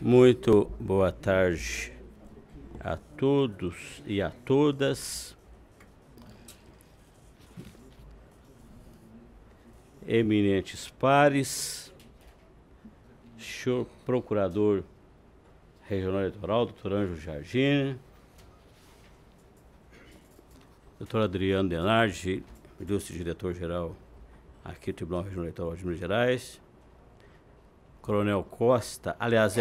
Muito boa tarde a todos e a todas. Eminentes pares, senhor Procurador Regional Eleitoral, doutor Ângelo Giardini, doutor Adriano Denardi, ilustre diretor-geral aqui do Tribunal Regional Eleitoral de Minas Gerais, Coronel Costa, aliás,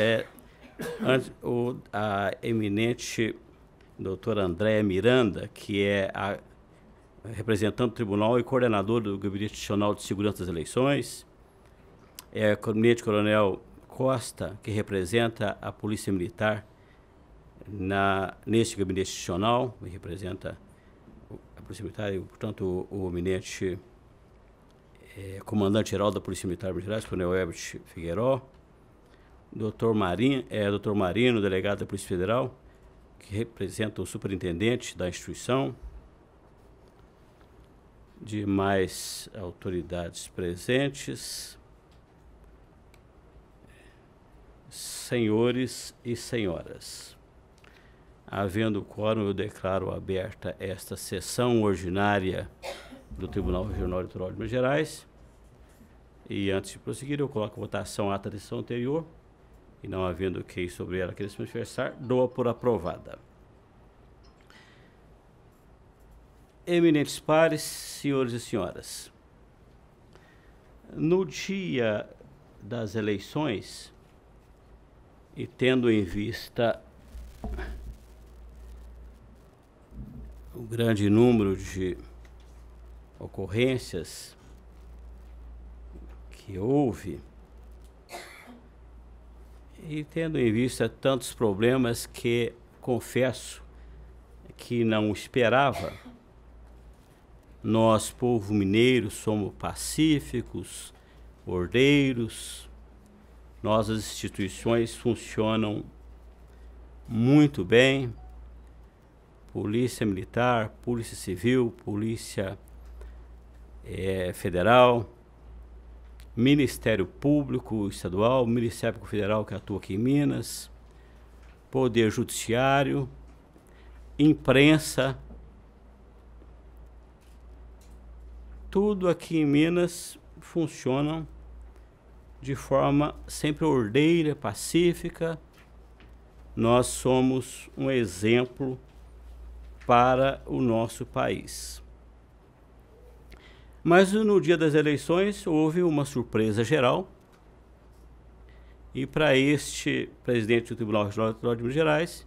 a eminente doutora Andréa Miranda, que é a representante do tribunal e coordenador do Gabinete Institucional de Segurança das Eleições, é o eminente Coronel Costa, que representa a Polícia Militar neste Gabinete Institucional, e representa a Polícia Militar e, portanto, o eminente comandante-geral da Polícia Militar de Minas Gerais, Coronel Herbert Figueiró, Dr. Marino, delegado da Polícia Federal, que representa o superintendente da instituição, demais autoridades presentes, senhores e senhoras. Havendo quórum, eu declaro aberta esta sessão ordinária do Tribunal Regional Eleitoral de Minas Gerais. E antes de prosseguir, eu coloco a votação à ata da sessão anterior, e não havendo quem sobre ela queira se manifestar, dou-a por aprovada. Eminentes pares, senhores e senhoras, no dia das eleições, e tendo em vista o grande número de ocorrências que houve, e tendo em vista tantos problemas que, confesso, que não esperava, nós, povo mineiro, somos pacíficos, ordeiros, nossas instituições funcionam muito bem, Polícia Militar, Polícia Civil, Polícia Federal, Ministério Público Estadual, Ministério Público Federal que atua aqui em Minas, Poder Judiciário, imprensa, tudo aqui em Minas funciona de forma sempre ordeira, pacífica. Nós somos um exemplo para o nosso país. Mas no dia das eleições houve uma surpresa geral, e para este presidente do Tribunal Regional Eleitoral de Minas Gerais,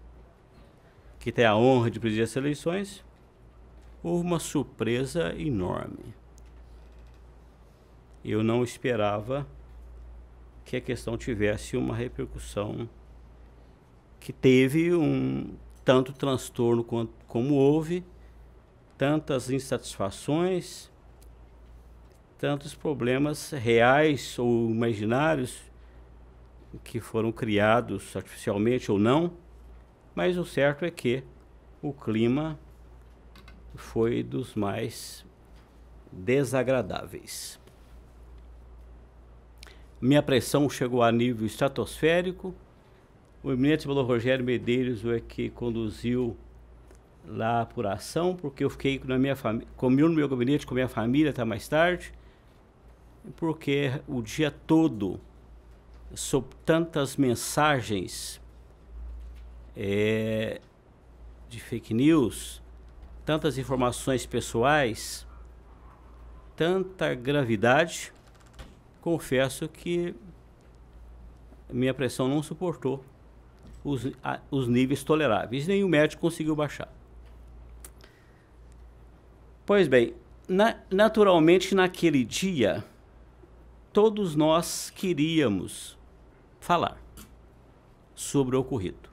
que tem a honra de presidir essas eleições, houve uma surpresa enorme. Eu não esperava que a questão tivesse uma repercussão que teve tanto transtorno como houve, tantas insatisfações, tantos problemas reais ou imaginários que foram criados artificialmente ou não, mas o certo é que o clima foi dos mais desagradáveis. Minha pressão chegou a nível estratosférico. O eminente Valor Rogério Medeiros é que conduziu lá a apuração, porque eu fiquei na minha família, comi no meu gabinete com minha família até mais tarde, porque o dia todo, sob tantas mensagens de fake news, tantas informações pessoais, tanta gravidade, confesso que minha pressão não suportou os níveis toleráveis, nem o médico conseguiu baixar. Pois bem, naturalmente naquele dia, todos nós queríamos falar sobre o ocorrido.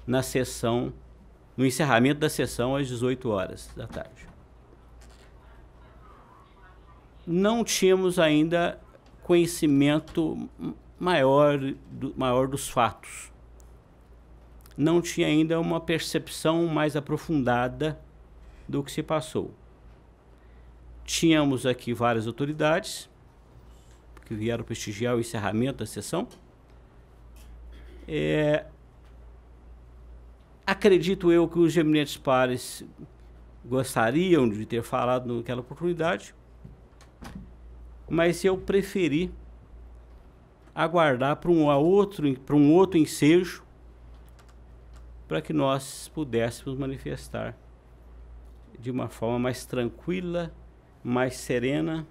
No encerramento da sessão às 18 horas da tarde. Não tínhamos ainda conhecimento maior dos fatos. Não tinha ainda uma percepção mais aprofundada do que se passou. Tínhamos aqui várias autoridades que vieram prestigiar o encerramento da sessão, Acredito eu que os eminentes pares gostariam de ter falado naquela oportunidade, mas eu preferi aguardar para um outro ensejo, para que nós pudéssemos manifestar de uma forma mais tranquila, mais serena,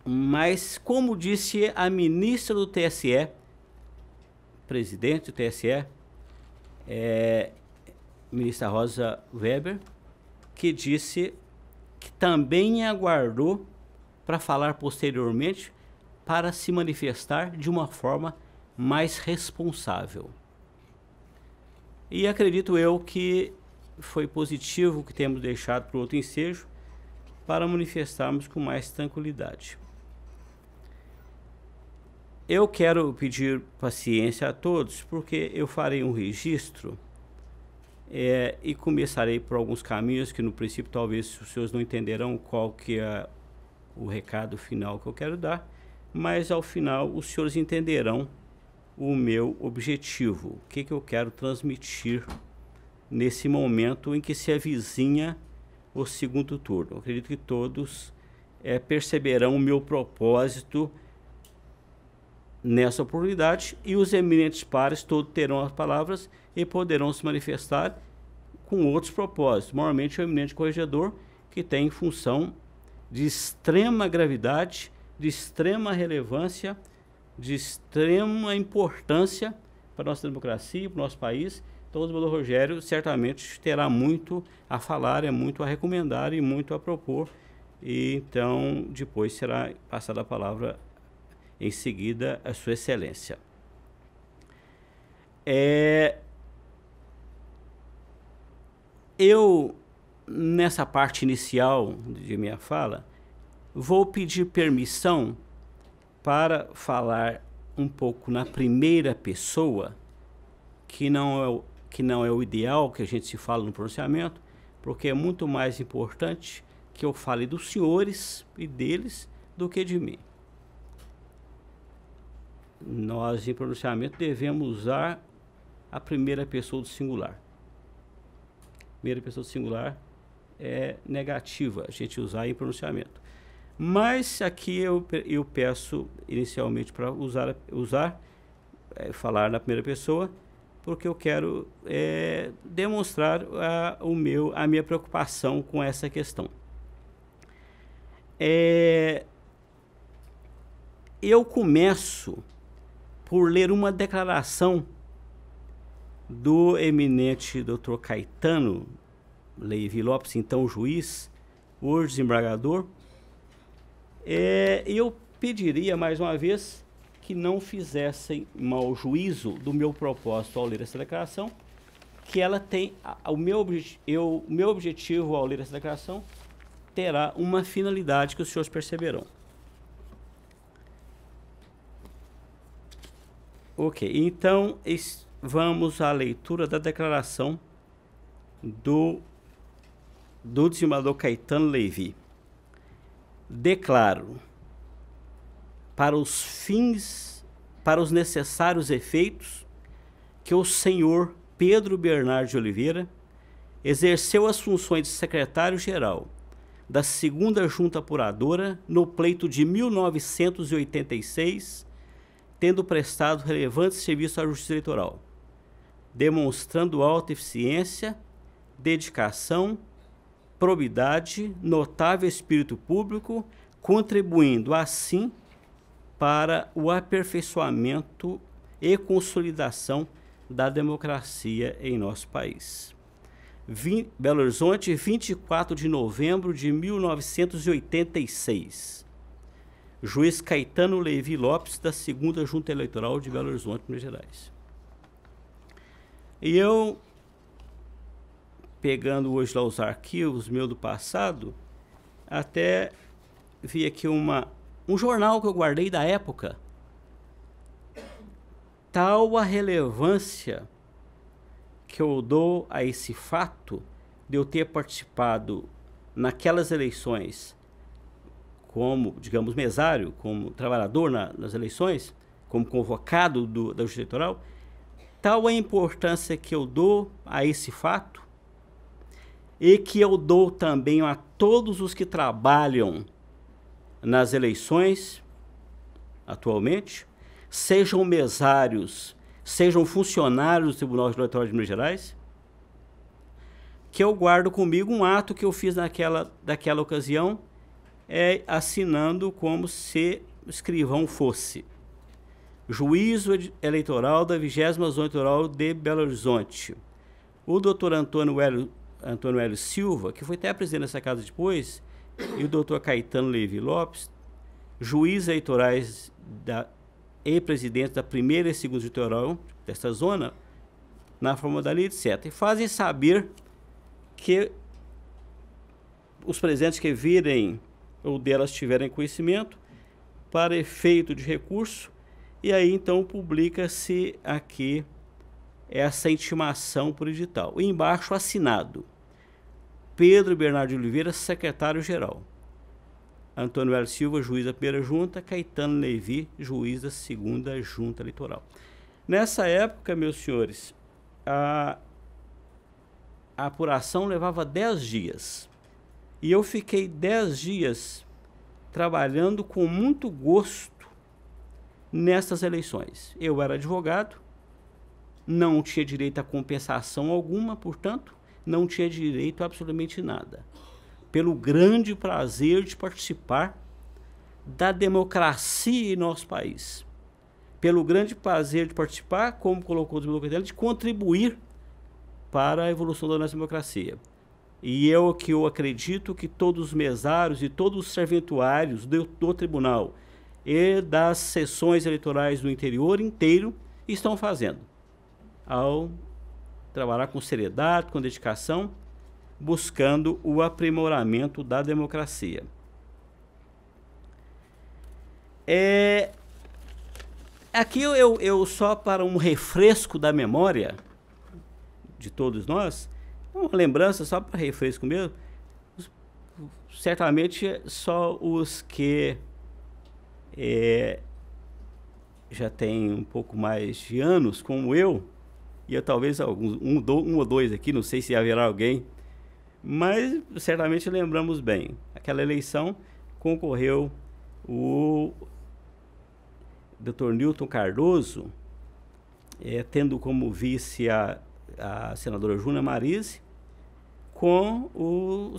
mas como disse a ministra do TSE, presidente do TSE, ministra Rosa Weber, que disse que também aguardou para falar posteriormente, para se manifestar de uma forma mais responsável. E acredito eu que foi positivo que temos deixado para o outro ensejo, para manifestarmos com mais tranquilidade. Eu quero pedir paciência a todos, porque eu farei um registro e começarei por alguns caminhos que no princípio talvez os senhores não entenderão qual que é o recado final que eu quero dar, mas ao final os senhores entenderão o meu objetivo, o que eu quero transmitir nesse momento em que se avizinha o segundo turno. Eu acredito que todos perceberão o meu propósito nessa oportunidade, e os eminentes pares todos terão as palavras e poderão se manifestar com outros propósitos. Normalmente o eminente corregedor, que tem função de extrema gravidade, de extrema relevância, de extrema importância para a nossa democracia, para o nosso país. Então o desembargador Rogério certamente terá muito a falar, muito a recomendar e muito a propor, e então depois será passada a palavra em seguida a Sua Excelência. Eu, nessa parte inicial de minha fala, vou pedir permissão para falar um pouco na primeira pessoa, que não é o ideal que a gente se fala no pronunciamento, porque é muito mais importante que eu fale dos senhores e deles do que de mim. Nós, em pronunciamento, devemos usar a primeira pessoa do singular. Primeira pessoa do singular é negativa a gente usar em pronunciamento. Mas aqui eu peço inicialmente para falar na primeira pessoa, porque eu quero demonstrar a minha preocupação com essa questão. Eu começo por ler uma declaração do eminente Dr. Caetano Levi Lopes, então juiz, hoje desembargador. Eu pediria mais uma vez que não fizessem mau juízo do meu propósito ao ler essa declaração, que ela tem o meu objetivo ao ler essa declaração terá uma finalidade que os senhores perceberão. Ok, então vamos à leitura da declaração do desembargador Caetano Levi. Declaro, para os necessários efeitos, que o senhor Pedro Bernardo de Oliveira exerceu as funções de secretário-geral da 2ª Junta Apuradora no pleito de 1986, tendo prestado relevante serviço à Justiça Eleitoral, demonstrando alta eficiência, dedicação, probidade, notável espírito público, contribuindo assim para o aperfeiçoamento e consolidação da democracia em nosso país. Belo Horizonte, 24 de novembro de 1986. Juiz Caetano Levi Lopes, da 2ª Junta Eleitoral de Belo Horizonte, Minas Gerais. E eu, pegando hoje lá os arquivos meus do passado, até vi aqui um jornal que eu guardei da época. Tal a relevância que eu dou a esse fato de eu ter participado naquelas eleições como, digamos, mesário, como trabalhador nas eleições, como convocado da Justiça Eleitoral, tal a importância que eu dou a esse fato e que eu dou também a todos os que trabalham nas eleições atualmente, sejam mesários, sejam funcionários do Tribunal Eleitoral de Minas Gerais, que eu guardo comigo um ato que eu fiz daquela ocasião, assinando como se o escrivão fosse Juízo Eleitoral da 20ª Zona Eleitoral de Belo Horizonte. O doutor Antônio Hélio Silva, que foi até presidente dessa casa depois, e o doutor Caetano Levi Lopes, juízes eleitorais e presidentes da primeira e segunda eleitoral desta zona, na forma da lei, etc. E fazem saber que os presentes que virem ou delas tiverem conhecimento, para efeito de recurso, e aí então publica-se aqui essa intimação por edital. E embaixo assinado, Pedro Bernardo de Oliveira, secretário-geral. Antônio Hélio Silva, juiz da primeira junta, Caetano Levi, juiz da segunda junta eleitoral. Nessa época, meus senhores, a apuração levava 10 dias. E eu fiquei 10 dias trabalhando com muito gosto nessas eleições. Eu era advogado, não tinha direito a compensação alguma, portanto, não tinha direito a absolutamente nada. Pelo grande prazer de participar da democracia em nosso país. Pelo grande prazer de participar, como colocou o desenvolvimento dela, de contribuir para a evolução da nossa democracia. E eu acredito que todos os mesários e todos os serventuários do tribunal e das sessões eleitorais do interior inteiro estão fazendo, ao trabalhar com seriedade, com dedicação, buscando o aprimoramento da democracia. Aqui eu só para um refresco da memória de todos nós, uma lembrança só para refresco mesmo, certamente só os que já têm um pouco mais de anos, como eu, e eu talvez um ou dois aqui, não sei se haverá alguém, mas certamente lembramos bem. Aquela eleição concorreu o Dr. Newton Cardoso, tendo como vice a senadora Júnia Marise, com o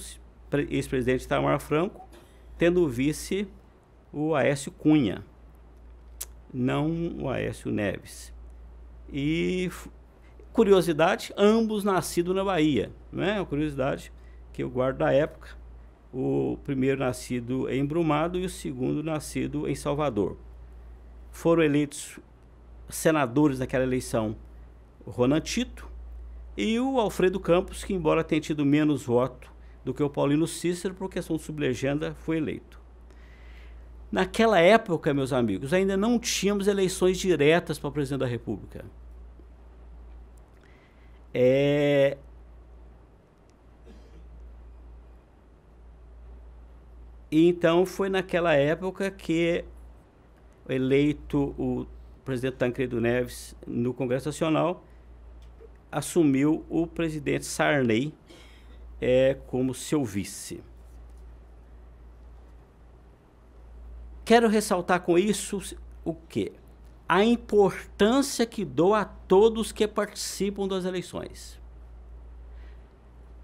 ex-presidente Itamar Franco, tendo vice o Aécio Cunha, não o Aécio Neves. E, curiosidade, ambos nascidos na Bahia, não é? Uma curiosidade que eu guardo da época. O primeiro nascido em Brumado e o segundo nascido em Salvador. Foram eleitos senadores naquela eleição o Ronan Tito e o Alfredo Campos, que embora tenha tido menos voto do que o Paulino Cícero, por questão de sublegenda, foi eleito. Naquela época, meus amigos, ainda não tínhamos eleições diretas para o presidente da República. E então foi naquela época que eleito o presidente Tancredo Neves no Congresso Nacional, assumiu o presidente Sarney como seu vice. Quero ressaltar com isso o quê? A importância que dou a todos que participam das eleições.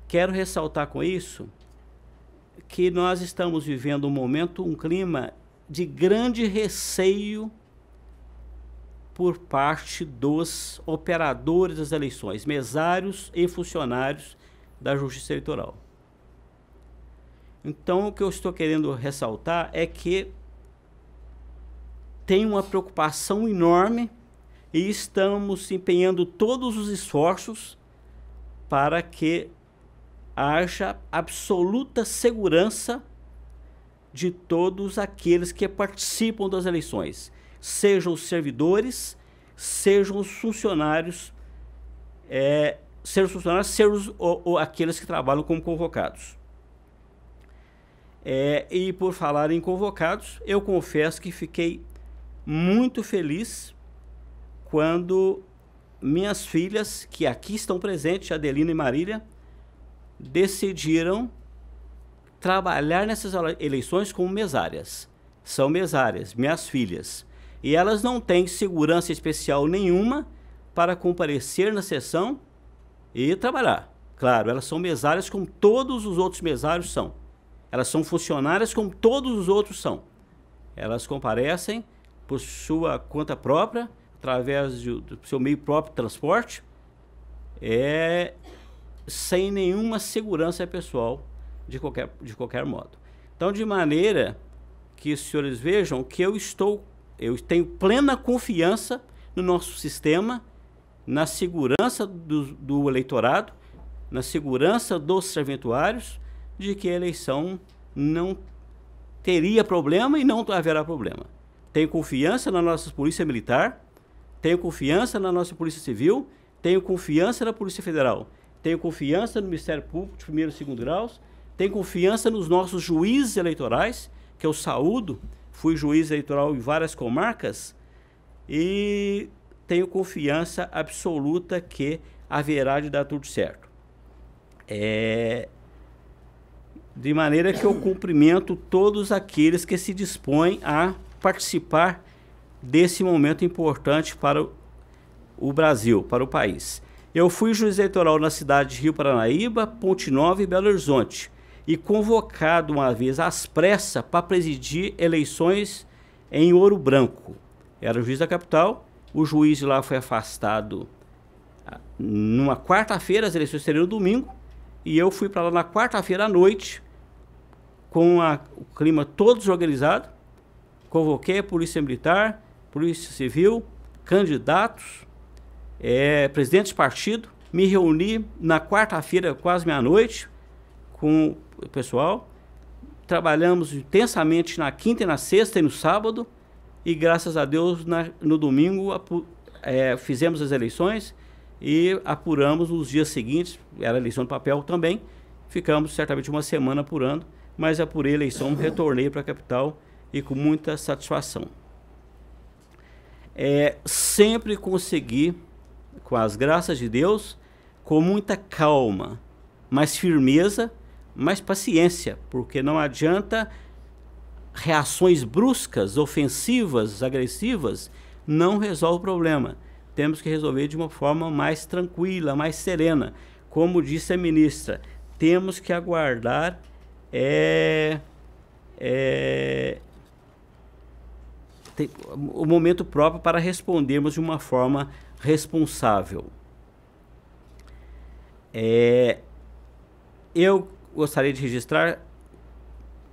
Quero ressaltar com isso que nós estamos vivendo um momento, um clima de grande receio por parte dos operadores das eleições, mesários e funcionários da Justiça Eleitoral. Então, o que eu estou querendo ressaltar é que tem uma preocupação enorme e estamos empenhando todos os esforços para que haja absoluta segurança de todos aqueles que participam das eleições, sejam os servidores, sejam os funcionários, sejam aqueles que trabalham como convocados. E por falar em convocados, eu confesso que fiquei muito feliz quando minhas filhas, que aqui estão presentes, Adelina e Marília, decidiram trabalhar nessas eleições como mesárias. São mesárias, minhas filhas. E elas não têm segurança especial nenhuma para comparecer na sessão e trabalhar. Claro, elas são mesárias como todos os outros mesários são. Elas são funcionárias como todos os outros são. Elas comparecem por sua conta própria, através do seu meio próprio de transporte, sem nenhuma segurança pessoal de qualquer modo. Então, de maneira que os senhores vejam que eu tenho plena confiança no nosso sistema, na segurança do eleitorado, na segurança dos serventuários, de que a eleição não teria problema e não haverá problema. Tenho confiança na nossa Polícia Militar, tenho confiança na nossa Polícia Civil, tenho confiança na Polícia Federal, tenho confiança no Ministério Público de primeiro e segundo graus, tenho confiança nos nossos juízes eleitorais, que eu saúdo, fui juiz eleitoral em várias comarcas, e tenho confiança absoluta que haverá de dar tudo certo. De maneira que eu cumprimento todos aqueles que se dispõem a participar desse momento importante para o Brasil, para o país. Eu fui juiz eleitoral na cidade de Rio Paranaíba, Ponte Nova e Belo Horizonte, e convocado uma vez às pressas para presidir eleições em Ouro Branco. Era o juiz da capital, o juiz de lá foi afastado numa quarta-feira, as eleições seriam no domingo, e eu fui para lá na quarta-feira à noite, com o clima todo desorganizado, convoquei a Polícia Militar, Polícia Civil, candidatos, presidentes de partido, me reuni na quarta-feira, quase meia-noite, com o pessoal, trabalhamos intensamente na quinta e na sexta e no sábado, e graças a Deus no domingo fizemos as eleições e apuramos nos dias seguintes, era eleição de papel também, ficamos certamente uma semana apurando, mas apurei a eleição, retornei para a capital e com muita satisfação. Sempre consegui, com as graças de Deus, com muita calma, mais firmeza, mais paciência, porque não adianta reações bruscas, ofensivas, agressivas, não resolve o problema. Temos que resolver de uma forma mais tranquila, mais serena. Como disse a ministra, temos que aguardar o momento próprio para respondermos de uma forma responsável. Eu gostaria de registrar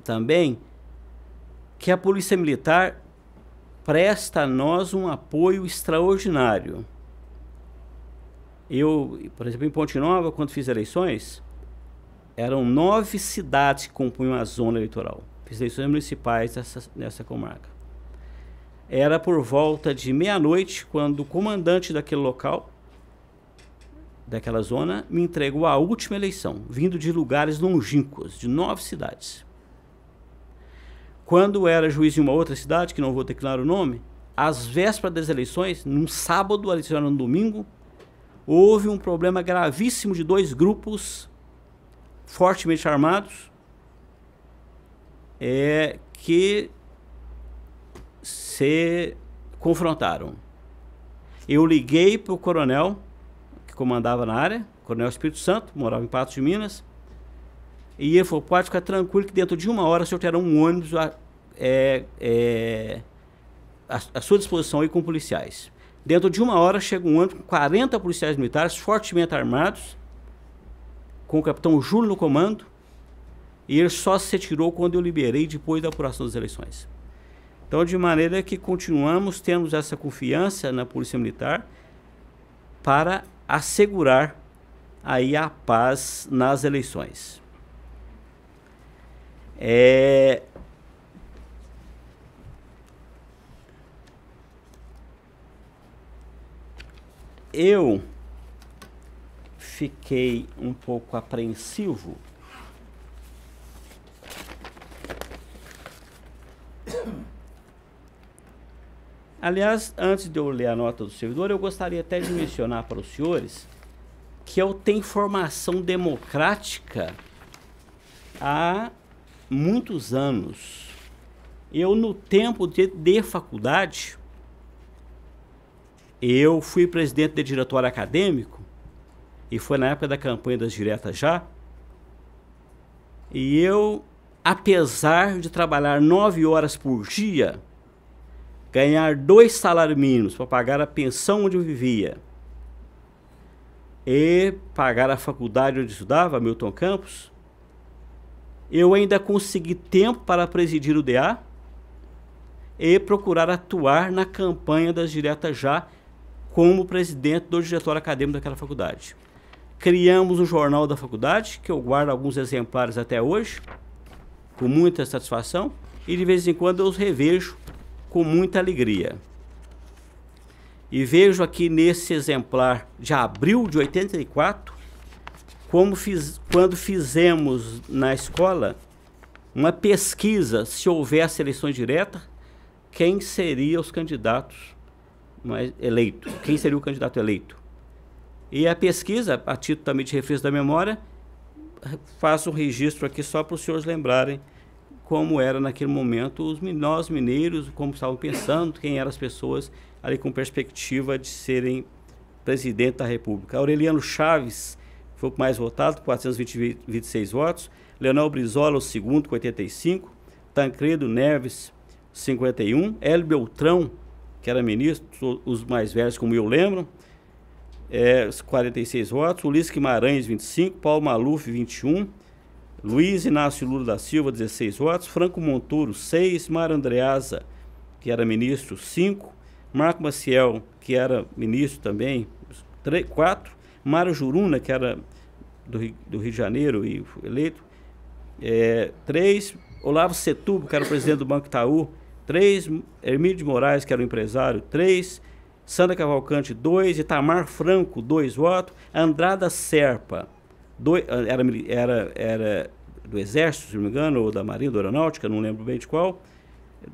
também que a Polícia Militar presta a nós um apoio extraordinário. Eu, por exemplo, em Ponte Nova, quando fiz eleições, eram 9 cidades que compunham a zona eleitoral. Fiz eleições municipais nessa comarca. Era por volta de meia-noite, quando o comandante daquele local, daquela zona, me entregou a última eleição, vindo de lugares longínquos, de 9 cidades. Quando era juiz de uma outra cidade, que não vou declarar o nome, às vésperas das eleições, num sábado, a eleição era no domingo, houve um problema gravíssimo de 2 grupos fortemente armados que se confrontaram. Eu liguei para o coronel que comandava na área, Coronel Espírito Santo, morava em Patos de Minas, e ele falou: pode ficar tranquilo que dentro de 1 hora o senhor terá um ônibus à sua disposição aí com policiais. Dentro de 1 hora chega um ônibus com 40 policiais militares fortemente armados, com o capitão Júlio no comando, e ele só se retirou quando eu liberei depois da apuração das eleições. Então, de maneira que continuamos tendo essa confiança na Polícia Militar para assegurar aí a paz nas eleições. Eu fiquei um pouco apreensivo Aliás, antes de eu ler a nota do servidor, eu gostaria até de mencionar para os senhores que eu tenho formação democrática há muitos anos. Eu, no tempo de faculdade, eu fui presidente de diretório acadêmico, e foi na época da campanha das diretas já, e eu, apesar de trabalhar 9 horas por dia, ganhar 2 salários mínimos para pagar a pensão onde eu vivia e pagar a faculdade onde eu estudava, Milton Campos, eu ainda consegui tempo para presidir o DA e procurar atuar na campanha das diretas já como presidente do diretório acadêmico daquela faculdade. Criamos um jornal da faculdade, que eu guardo alguns exemplares até hoje, com muita satisfação, e de vez em quando eu os revejo com muita alegria. E vejo aqui nesse exemplar de abril de 84, quando fizemos na escola uma pesquisa se houvesse eleições diretas, quem seria os candidatos eleitos, quem seria o candidato eleito. E a pesquisa, a título também de refresco da memória, faço um registro aqui só para os senhores lembrarem como era naquele momento nós mineiros, como estavam pensando, quem eram as pessoas ali com perspectiva de serem presidente da República. Aureliano Chaves foi o mais votado, com 426 votos. Leonel Brizola, o segundo, com 85. Tancredo Neves, 51. Hélio Beltrão, que era ministro, os mais velhos, como eu lembro, 46 votos. Ulisses Guimarães, 25. Paulo Maluf, 21. Luiz Inácio Lula da Silva, 16 votos. Franco Montoro, 6. Mário Andreasa, que era ministro, 5. Marco Maciel, que era ministro também, 4. Mário Juruna, que era do Rio de Janeiro e eleito, 3. Olavo Setúbal, que era o presidente do Banco Itaú, 3. Hermílio de Moraes, que era o empresário, 3. Sandra Cavalcante, 2. Itamar Franco, 2 votos. Andrada Serpa, era do Exército, se não me engano, ou da Marinha, da Aeronáutica, não lembro bem de qual,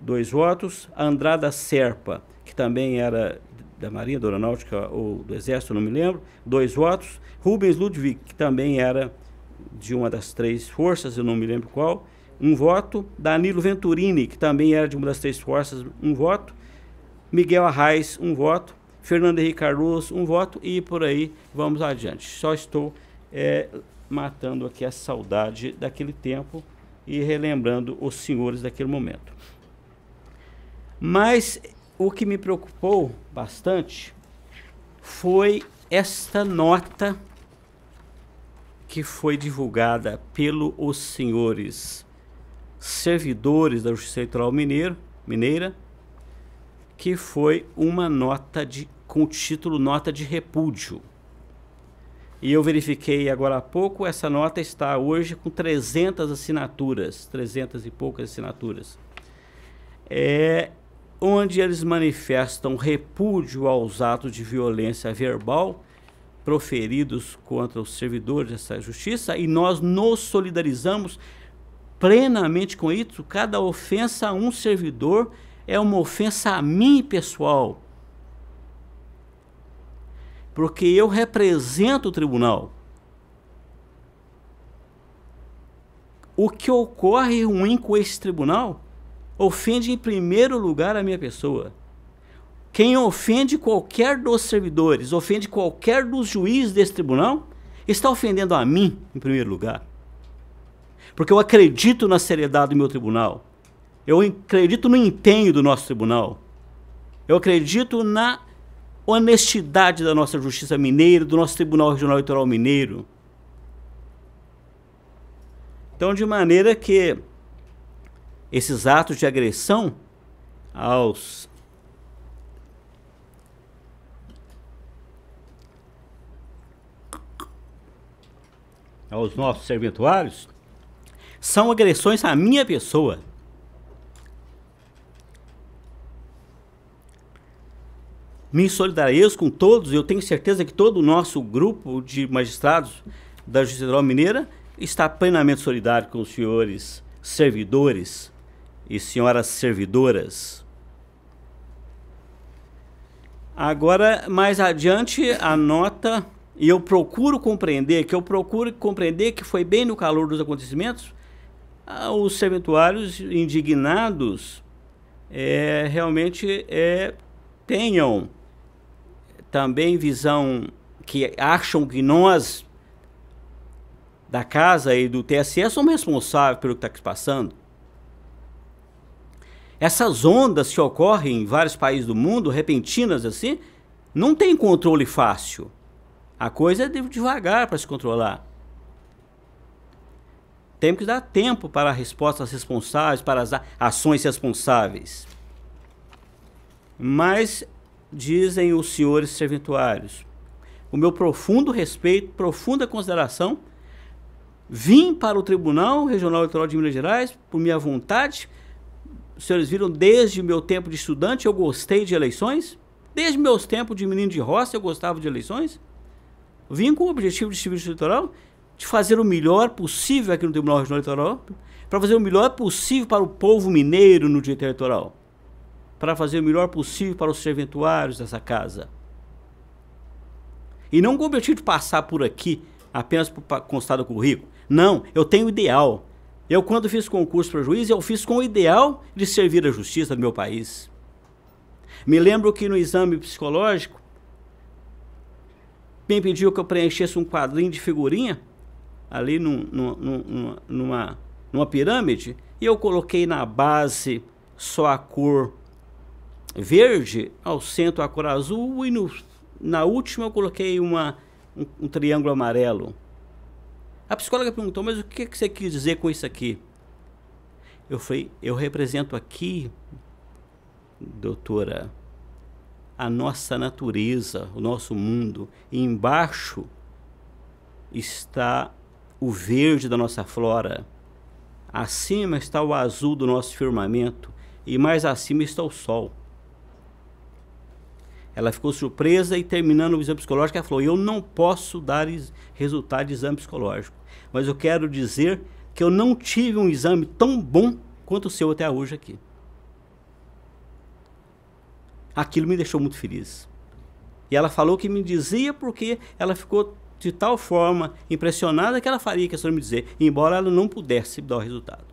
2 votos. Andrada Serpa, que também era da Marinha, da Aeronáutica ou do Exército, não me lembro, 2 votos. Rubens Ludwig, que também era de uma das 3 forças, eu não me lembro qual, 1 voto. Danilo Venturini, que também era de uma das 3 forças, 1 voto. Miguel Arraes, 1 voto. Fernando Henrique Cardoso, 1 voto. E por aí vamos adiante. Só estou matando aqui a saudade daquele tempo e relembrando os senhores daquele momento. Mas o que me preocupou bastante foi esta nota que foi divulgada pelos senhores servidores da Justiça Eleitoral Mineira, que foi uma nota com o título Nota de Repúdio. E eu verifiquei agora há pouco, essa nota está hoje com 300 assinaturas, 300 e poucas assinaturas. Onde eles manifestam repúdio aos atos de violência verbal proferidos contra os servidores dessa justiça, e nós nos solidarizamos plenamente com isso. Cada ofensa a um servidor é uma ofensa a mim, pessoal, porque eu represento o tribunal. O que ocorre ruim com esse tribunal ofende em primeiro lugar a minha pessoa. Quem ofende qualquer dos servidores, ofende qualquer dos juízes desse tribunal, está ofendendo a mim em primeiro lugar. Porque eu acredito na seriedade do meu tribunal. Eu acredito no empenho do nosso tribunal. Eu acredito na honestidade da nossa justiça mineira, do nosso Tribunal Regional Eleitoral Mineiro. Então, de maneira que esses atos de agressão aos nossos serventuários são agressões à minha pessoa. Me solidarizo com todos, eu tenho certeza que todo o nosso grupo de magistrados da Justiça Eleitoral Mineira está plenamente solidário com os senhores servidores e senhoras servidoras. Agora, mais adiante, a nota, e eu procuro compreender que foi bem no calor dos acontecimentos, os serventuários indignados realmente tenham também visão, que acham que nós, da casa e do TSE, somos responsáveis pelo que está se passando. Essas ondas que ocorrem em vários países do mundo, repentinas assim, não tem controle fácil. A coisa é devagar para se controlar. Temos que dar tempo para respostas responsáveis, para as ações responsáveis. Mas, dizem os senhores serventuários, o meu profundo respeito, profunda consideração, vim para o Tribunal Regional Eleitoral de Minas Gerais por minha vontade. Os senhores viram, desde o meu tempo de estudante eu gostei de eleições, desde meus tempos de menino de roça eu gostava de eleições. Vim com o objetivo de serviço eleitoral, de fazer o melhor possível aqui no Tribunal Regional Eleitoral, para fazer o melhor possível para o povo mineiro no dia eleitoral, para fazer o melhor possível para os serventuários dessa casa. E não com o objetivo de passar por aqui apenas para constar do currículo. Não, eu tenho ideal. Eu, quando fiz concurso para juiz, eu fiz com o ideal de servir a justiça do meu país. Me lembro que no exame psicológico, me pediu que eu preenchesse um quadrinho de figurinha, ali numa pirâmide, e eu coloquei na base só a cor verde, ao centro a cor azul, e na última eu coloquei um triângulo amarelo. A psicóloga perguntou, mas o que você quis dizer com isso aqui? Eu falei, eu represento aqui, doutora, a nossa natureza, o nosso mundo, e embaixo está o verde da nossa flora, acima está o azul do nosso firmamento, e mais acima está o sol. Ela ficou surpresa e, terminando o exame psicológico, ela falou, eu não posso dar resultado de exame psicológico, mas eu quero dizer que eu não tive um exame tão bom quanto o seu até hoje aqui. Aquilo me deixou muito feliz. E ela falou que me dizia porque ela ficou de tal forma impressionada que ela faria questão de me dizer, embora ela não pudesse dar o resultado.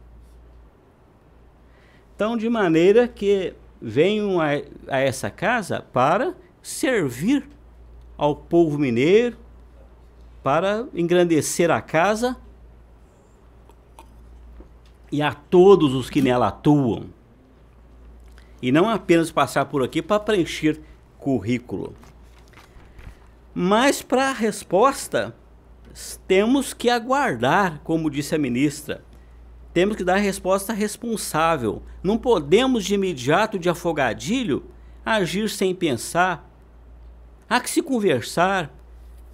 Então, de maneira que venham a essa casa para servir ao povo mineiro, para engrandecer a casa e a todos os que nela atuam. E não apenas passar por aqui para preencher currículo. Mas para a resposta, temos que aguardar, como disse a ministra. Temos que dar resposta responsável. Não podemos de imediato, de afogadilho, agir sem pensar. Há que se conversar,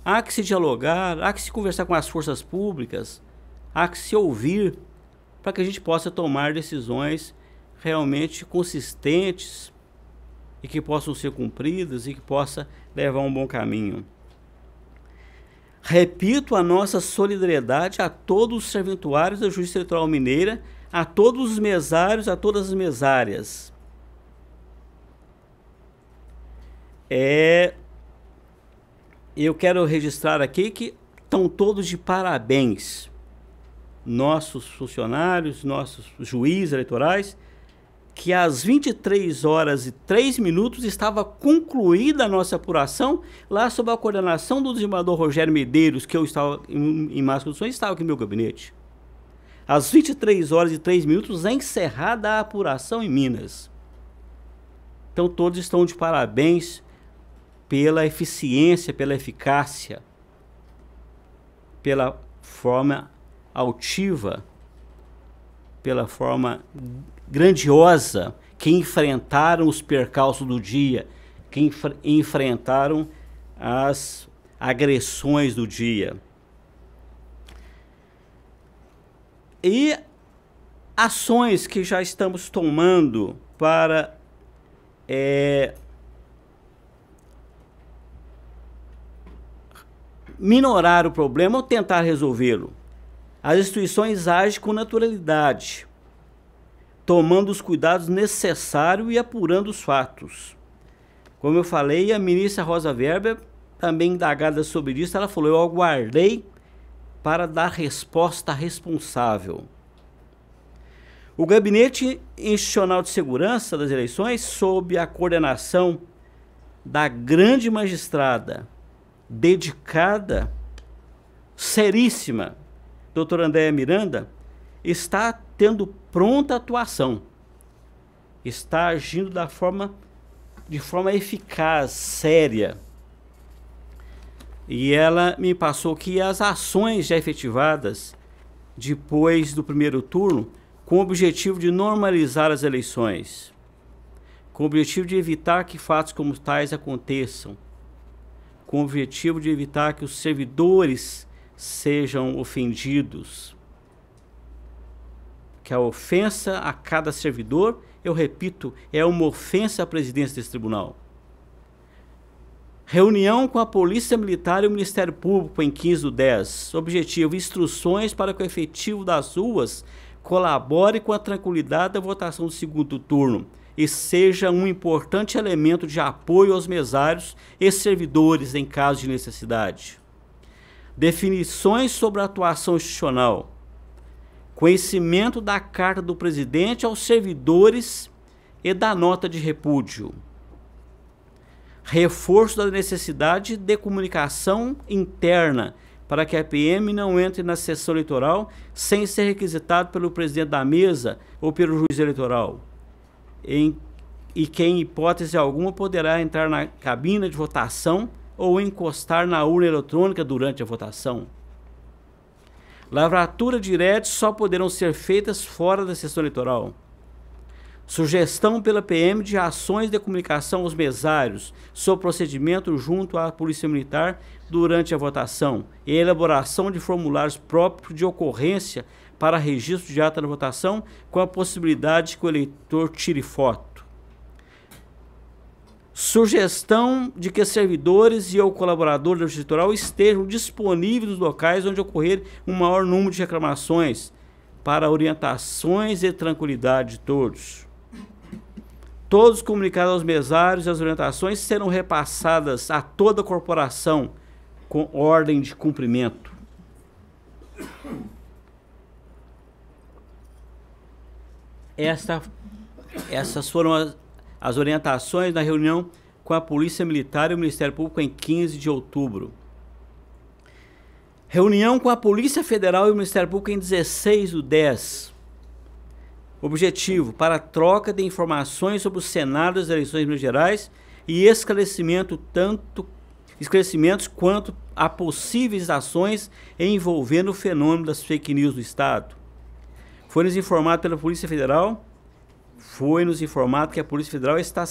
há que se dialogar, há que se conversar com as forças públicas, há que se ouvir, para que a gente possa tomar decisões realmente consistentes e que possam ser cumpridas e que possa levar a um bom caminho. Repito a nossa solidariedade a todos os serventuários da Justiça Eleitoral Mineira, a todos os mesários, a todas as mesárias. Eu quero registrar aqui que estão todos de parabéns. Nossos funcionários, nossos juízes eleitorais, que às 23h03 estava concluída a nossa apuração, lá sob a coordenação do desembargador Rogério Medeiros, que eu estava em más condições, estava aqui no meu gabinete. Às 23h03 é encerrada a apuração em Minas. Então todos estão de parabéns pela eficiência, pela eficácia, pela forma altiva, pela forma grandiosa que enfrentaram os percalços do dia, que enfrentaram as agressões do dia. E ações que já estamos tomando para minorar o problema ou tentar resolvê-lo. As instituições agem com naturalidade, tomando os cuidados necessários e apurando os fatos. Como eu falei, a ministra Rosa Weber, também indagada sobre isso, ela falou: eu aguardei para dar resposta responsável. O Gabinete Institucional de Segurança das Eleições, sob a coordenação da grande magistrada, dedicada, seríssima, doutora Andréa Miranda, está tendo pronta atuação. Está agindo de forma eficaz, séria. E ela me passou que as ações já efetivadas depois do primeiro turno, com o objetivo de normalizar as eleições, com o objetivo de evitar que fatos como tais aconteçam, com o objetivo de evitar que os servidores sejam ofendidos, que a ofensa a cada servidor, eu repito, é uma ofensa à presidência desse tribunal. Reunião com a Polícia Militar e o Ministério Público em 15/10. Objetivo: instruções para que o efetivo das ruas colabore com a tranquilidade da votação do segundo turno e seja um importante elemento de apoio aos mesários e servidores em caso de necessidade. Definições sobre a atuação institucional. Conhecimento da carta do presidente aos servidores e da nota de repúdio. Reforço da necessidade de comunicação interna para que a PM não entre na sessão eleitoral sem ser requisitado pelo presidente da mesa ou pelo juiz eleitoral, e que em hipótese alguma poderá entrar na cabina de votação ou encostar na urna eletrônica durante a votação. Lavratura de diretos só poderão ser feitas fora da sessão eleitoral. Sugestão pela PM de ações de comunicação aos mesários sobre procedimento junto à Polícia Militar durante a votação e elaboração de formulários próprios de ocorrência para registro de ata da votação, com a possibilidade de que o eleitor tire foto. Sugestão de que servidores e ou colaboradores da Justiça Eleitoral estejam disponíveis nos locais onde ocorrer um maior número de reclamações para orientações e tranquilidade de todos. Todos os comunicados aos mesários e as orientações serão repassadas a toda a corporação com ordem de cumprimento. Essas foram as orientações da reunião com a Polícia Militar e o Ministério Público em 15 de outubro. Reunião com a Polícia Federal e o Ministério Público em 16/10. Objetivo: para troca de informações sobre o cenário das eleições em Minas Gerais e esclarecimentos quanto a possíveis ações envolvendo o fenômeno das fake news no Estado. Foi-nos informado que a Polícia Federal está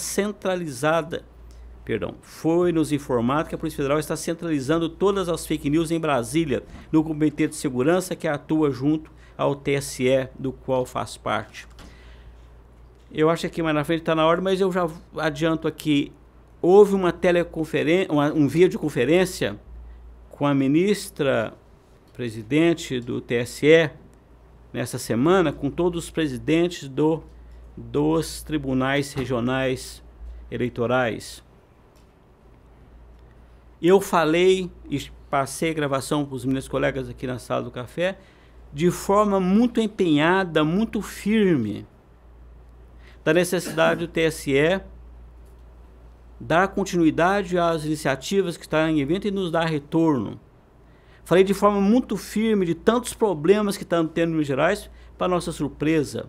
centralizando todas as fake news em Brasília, no Comitê de Segurança que atua junto ao TSE, do qual faz parte. Eu acho que aqui mais na frente está na hora, mas eu já adianto aqui. Houve uma teleconferência, um videoconferência com a ministra presidente do TSE nessa semana, com todos os presidentes dos tribunais regionais eleitorais. Eu falei e passei a gravação para os meus colegas aqui na sala do café, de forma muito empenhada, muito firme, da necessidade do TSE dar continuidade às iniciativas que estão em evento e nos dar retorno. Falei de forma muito firme de tantos problemas que estão tendo em Minas Gerais, para nossa surpresa.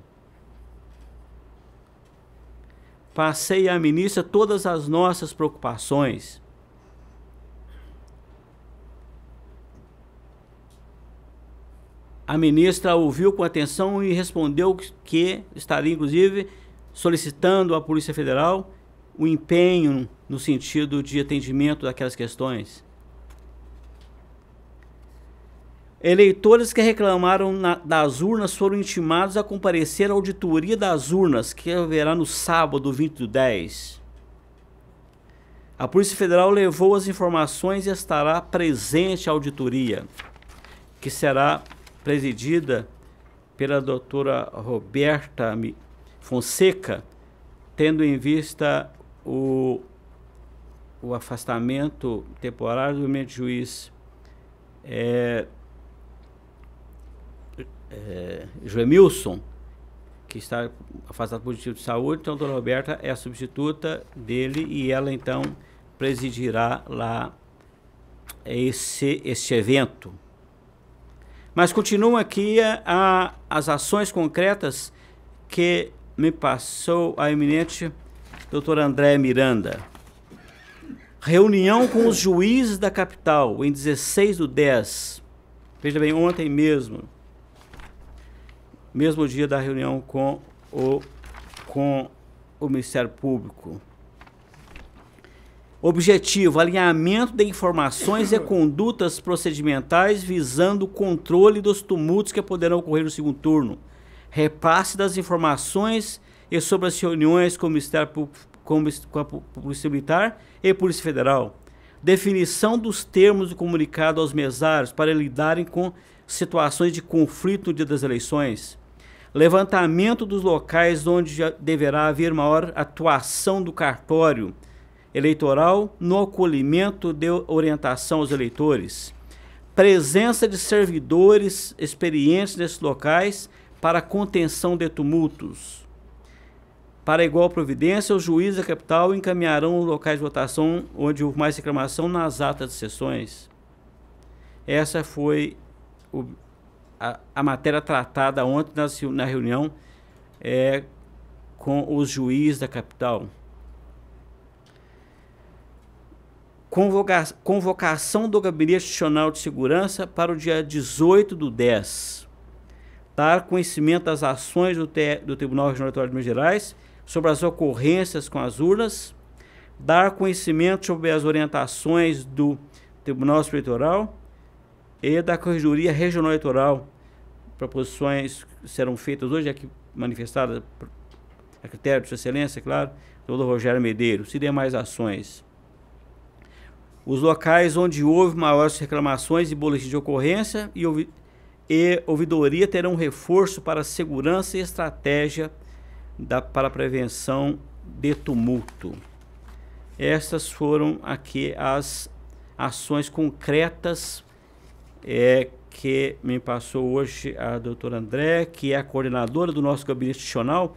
Passei à ministra todas as nossas preocupações. A ministra ouviu com atenção e respondeu que estaria, inclusive, solicitando à Polícia Federal o empenho no sentido de atendimento daquelas questões. Eleitores que reclamaram das urnas foram intimados a comparecer à auditoria das urnas, que haverá no sábado, 20/10. A Polícia Federal levou as informações e estará presente à auditoria, que será presidida pela doutora Roberta Fonseca, tendo em vista o afastamento temporário do eminente juiz Joemilson, que está afastado por motivo de saúde. Então, a dona Roberta é a substituta dele e ela, então, presidirá lá este evento. Mas continuam aqui as ações concretas que me passou a eminente doutora Andréa Miranda. Reunião com os juízes da capital, em 16/10. Veja bem, ontem mesmo dia da reunião com o Ministério Público. Objetivo: alinhamento de informações e condutas procedimentais visando o controle dos tumultos que poderão ocorrer no segundo turno. Repasse das informações e sobre as reuniões com o Ministério Público, com a Polícia Militar e Polícia Federal. Definição dos termos do comunicado aos mesários para lidarem com situações de conflito no dia das eleições. Levantamento dos locais onde deverá haver maior atuação do cartório eleitoral no acolhimento de orientação aos eleitores. Presença de servidores experientes nesses locais para contenção de tumultos. Para igual providência, os juízes da capital encaminharão os locais de votação onde houve mais reclamação nas atas de sessões. Essa foi a matéria tratada ontem na reunião com os juízes da capital. Convocação do Gabinete Institucional de Segurança para o dia 18/10. Dar conhecimento das ações do Tribunal Regional Eleitoral de Minas Gerais sobre as ocorrências com as urnas. Dar conhecimento sobre as orientações do Tribunal Eleitoral e da Corregedoria Regional Eleitoral. Proposições serão feitas hoje, aqui manifestadas a critério de Sua Excelência, claro, do Rogério Medeiros, e demais ações. Os locais onde houve maiores reclamações e boletins de ocorrência e ouvidoria terão reforço para segurança e estratégia para a prevenção de tumulto. Estas foram aqui as ações concretas que me passou hoje a doutora André, que é a coordenadora do nosso gabinete institucional,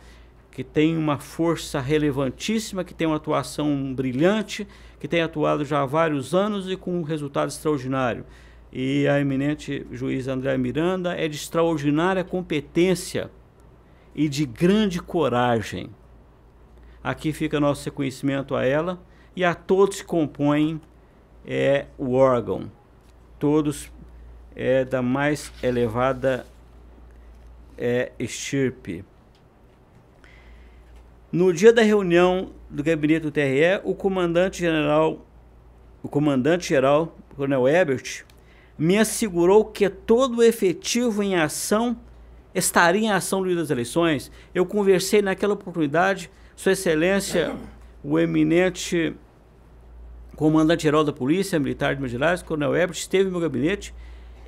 que tem uma força relevantíssima, que tem uma atuação brilhante, que tem atuado já há vários anos e com um resultado extraordinário. E a eminente juíza Andréa Miranda é de extraordinária competência e de grande coragem. Aqui fica nosso reconhecimento a ela e a todos que compõem o órgão. Todos da mais elevada estirpe. No dia da reunião do gabinete do TRE, o comandante-geral, Coronel Ebert, me assegurou que todo o efetivo em ação estaria em ação no dia das eleições. Eu conversei naquela oportunidade, Sua Excelência, o eminente comandante-geral da Polícia Militar de Minas Gerais, Coronel Ebert, esteve no meu gabinete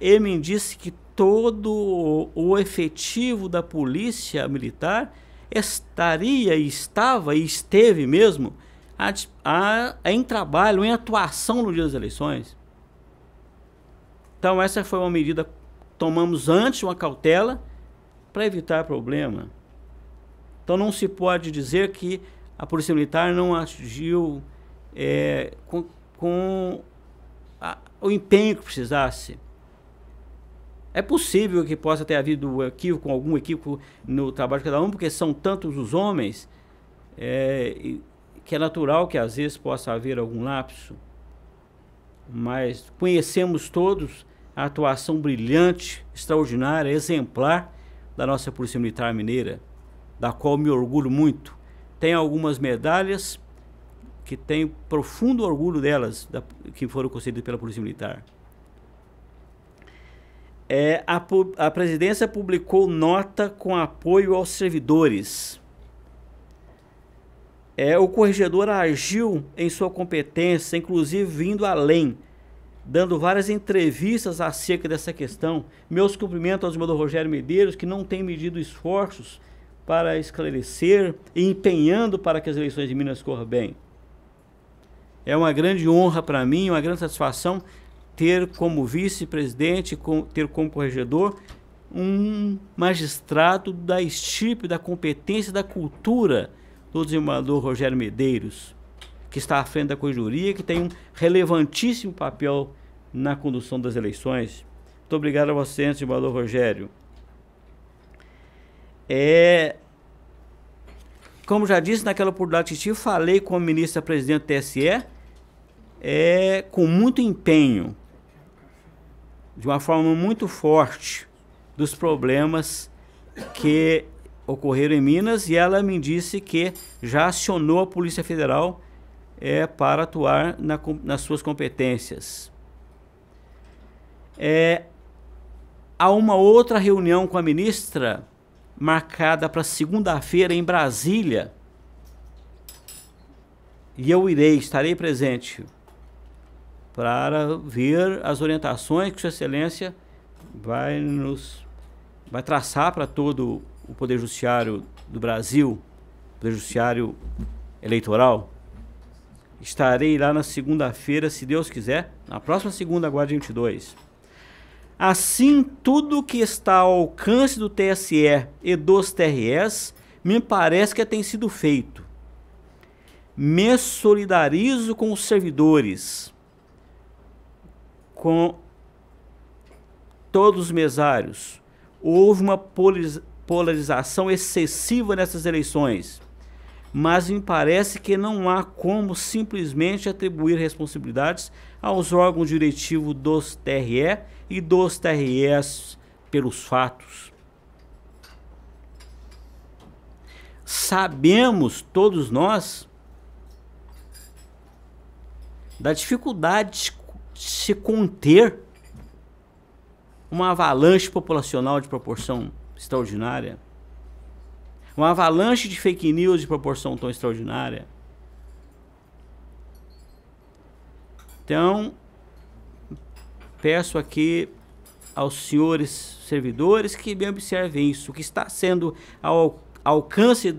e me disse que todo o efetivo da Polícia Militar estaria e estava e esteve mesmo em trabalho, em atuação no dia das eleições. Então essa foi uma medida que tomamos antes, uma cautela, para evitar problema. Então não se pode dizer que a Polícia Militar não agiu com o empenho que precisasse. É possível que possa ter havido algum equívoco no trabalho de cada um, porque são tantos os homens, que é natural que às vezes possa haver algum lapso. Mas conhecemos todos a atuação brilhante, extraordinária, exemplar da nossa Polícia Militar Mineira, da qual me orgulho muito. Tem algumas medalhas que tenho profundo orgulho delas, que foram concedidas pela Polícia Militar. A presidência publicou nota com apoio aos servidores. O corregedor agiu em sua competência, inclusive vindo além, dando várias entrevistas acerca dessa questão. Meus cumprimentos ao senador Rogério Medeiros, que não tem medido esforços para esclarecer e empenhando para que as eleições de Minas corram bem. É uma grande honra para mim, uma grande satisfação ter como vice-presidente, ter como corregedor, um magistrado da estirpe, da competência, da cultura do desembargador Rogério Medeiros, que está à frente da Corregedoria, que tem um relevantíssimo papel na condução das eleições. Muito obrigado a você, desembargador Rogério. Como já disse naquela oportunidade que tive, falei com a ministra-presidente do TSE, com muito empenho, de uma forma muito forte, dos problemas que ocorreram em Minas, e ela me disse que já acionou a Polícia Federal para atuar nas suas competências. Há uma outra reunião com a ministra marcada para segunda-feira em Brasília, e eu estarei presente para ver as orientações que Sua Excelência vai traçar para todo o Poder Judiciário do Brasil, Poder Judiciário Eleitoral. Estarei lá na segunda-feira, se Deus quiser, na próxima segunda, agora dia 22. Assim, tudo que está ao alcance do TSE e dos TREs, me parece que tem sido feito. Me solidarizo com os servidores, com todos os mesários. Houve uma polarização excessiva nessas eleições, mas me parece que não há como simplesmente atribuir responsabilidades aos órgãos diretivos dos TRE e dos TREs pelos fatos. Sabemos, todos nós, da dificuldade de se conter uma avalanche populacional de proporção extraordinária, uma avalanche de fake news de proporção tão extraordinária. Então, peço aqui aos senhores servidores que bem observem isso, o que está sendo ao alcance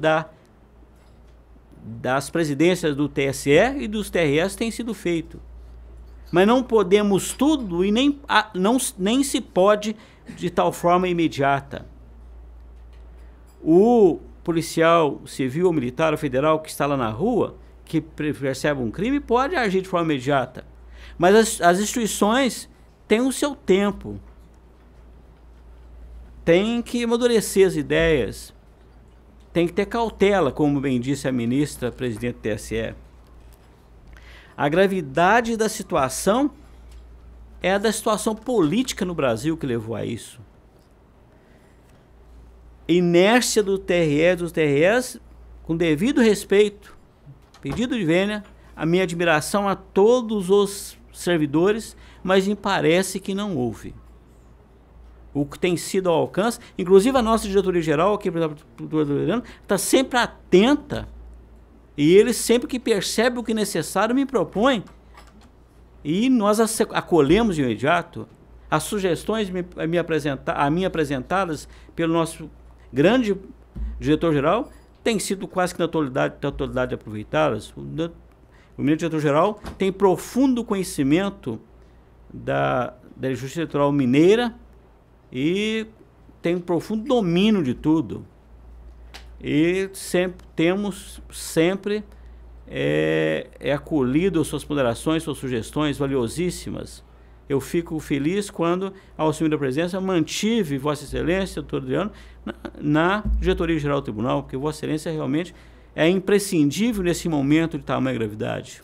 das presidências do TSE e dos TREs tem sido feito. Mas não podemos tudo e nem se pode de tal forma imediata. O policial civil ou militar ou federal que está lá na rua, que percebe um crime, pode agir de forma imediata. Mas as instituições têm o seu tempo. Tem que amadurecer as ideias. Tem que ter cautela, como bem disse a ministra, presidente do TSE. A gravidade da situação é a da situação política no Brasil que levou a isso. Inércia do TRE e dos TREs, com devido respeito, pedido de vênia, a minha admiração a todos os servidores, mas me parece que não houve. O que tem sido ao alcance, inclusive a nossa diretoria-geral aqui, está sempre atenta, e eles sempre que percebem o que é necessário me propõem, e nós acolhemos de imediato. As sugestões a mim apresentadas pelo nosso grande diretor-geral têm sido quase que na totalidade aproveitadas. O ministro diretor-geral tem profundo conhecimento da Justiça Eleitoral Mineira e tem um profundo domínio de tudo. E temos sempre acolhido as suas ponderações, suas sugestões valiosíssimas. Eu fico feliz quando, ao assumir a presidência, mantive Vossa Excelência, doutor Adriano, na diretoria-geral do tribunal, porque Vossa Excelência realmente é imprescindível nesse momento de tamanha gravidade.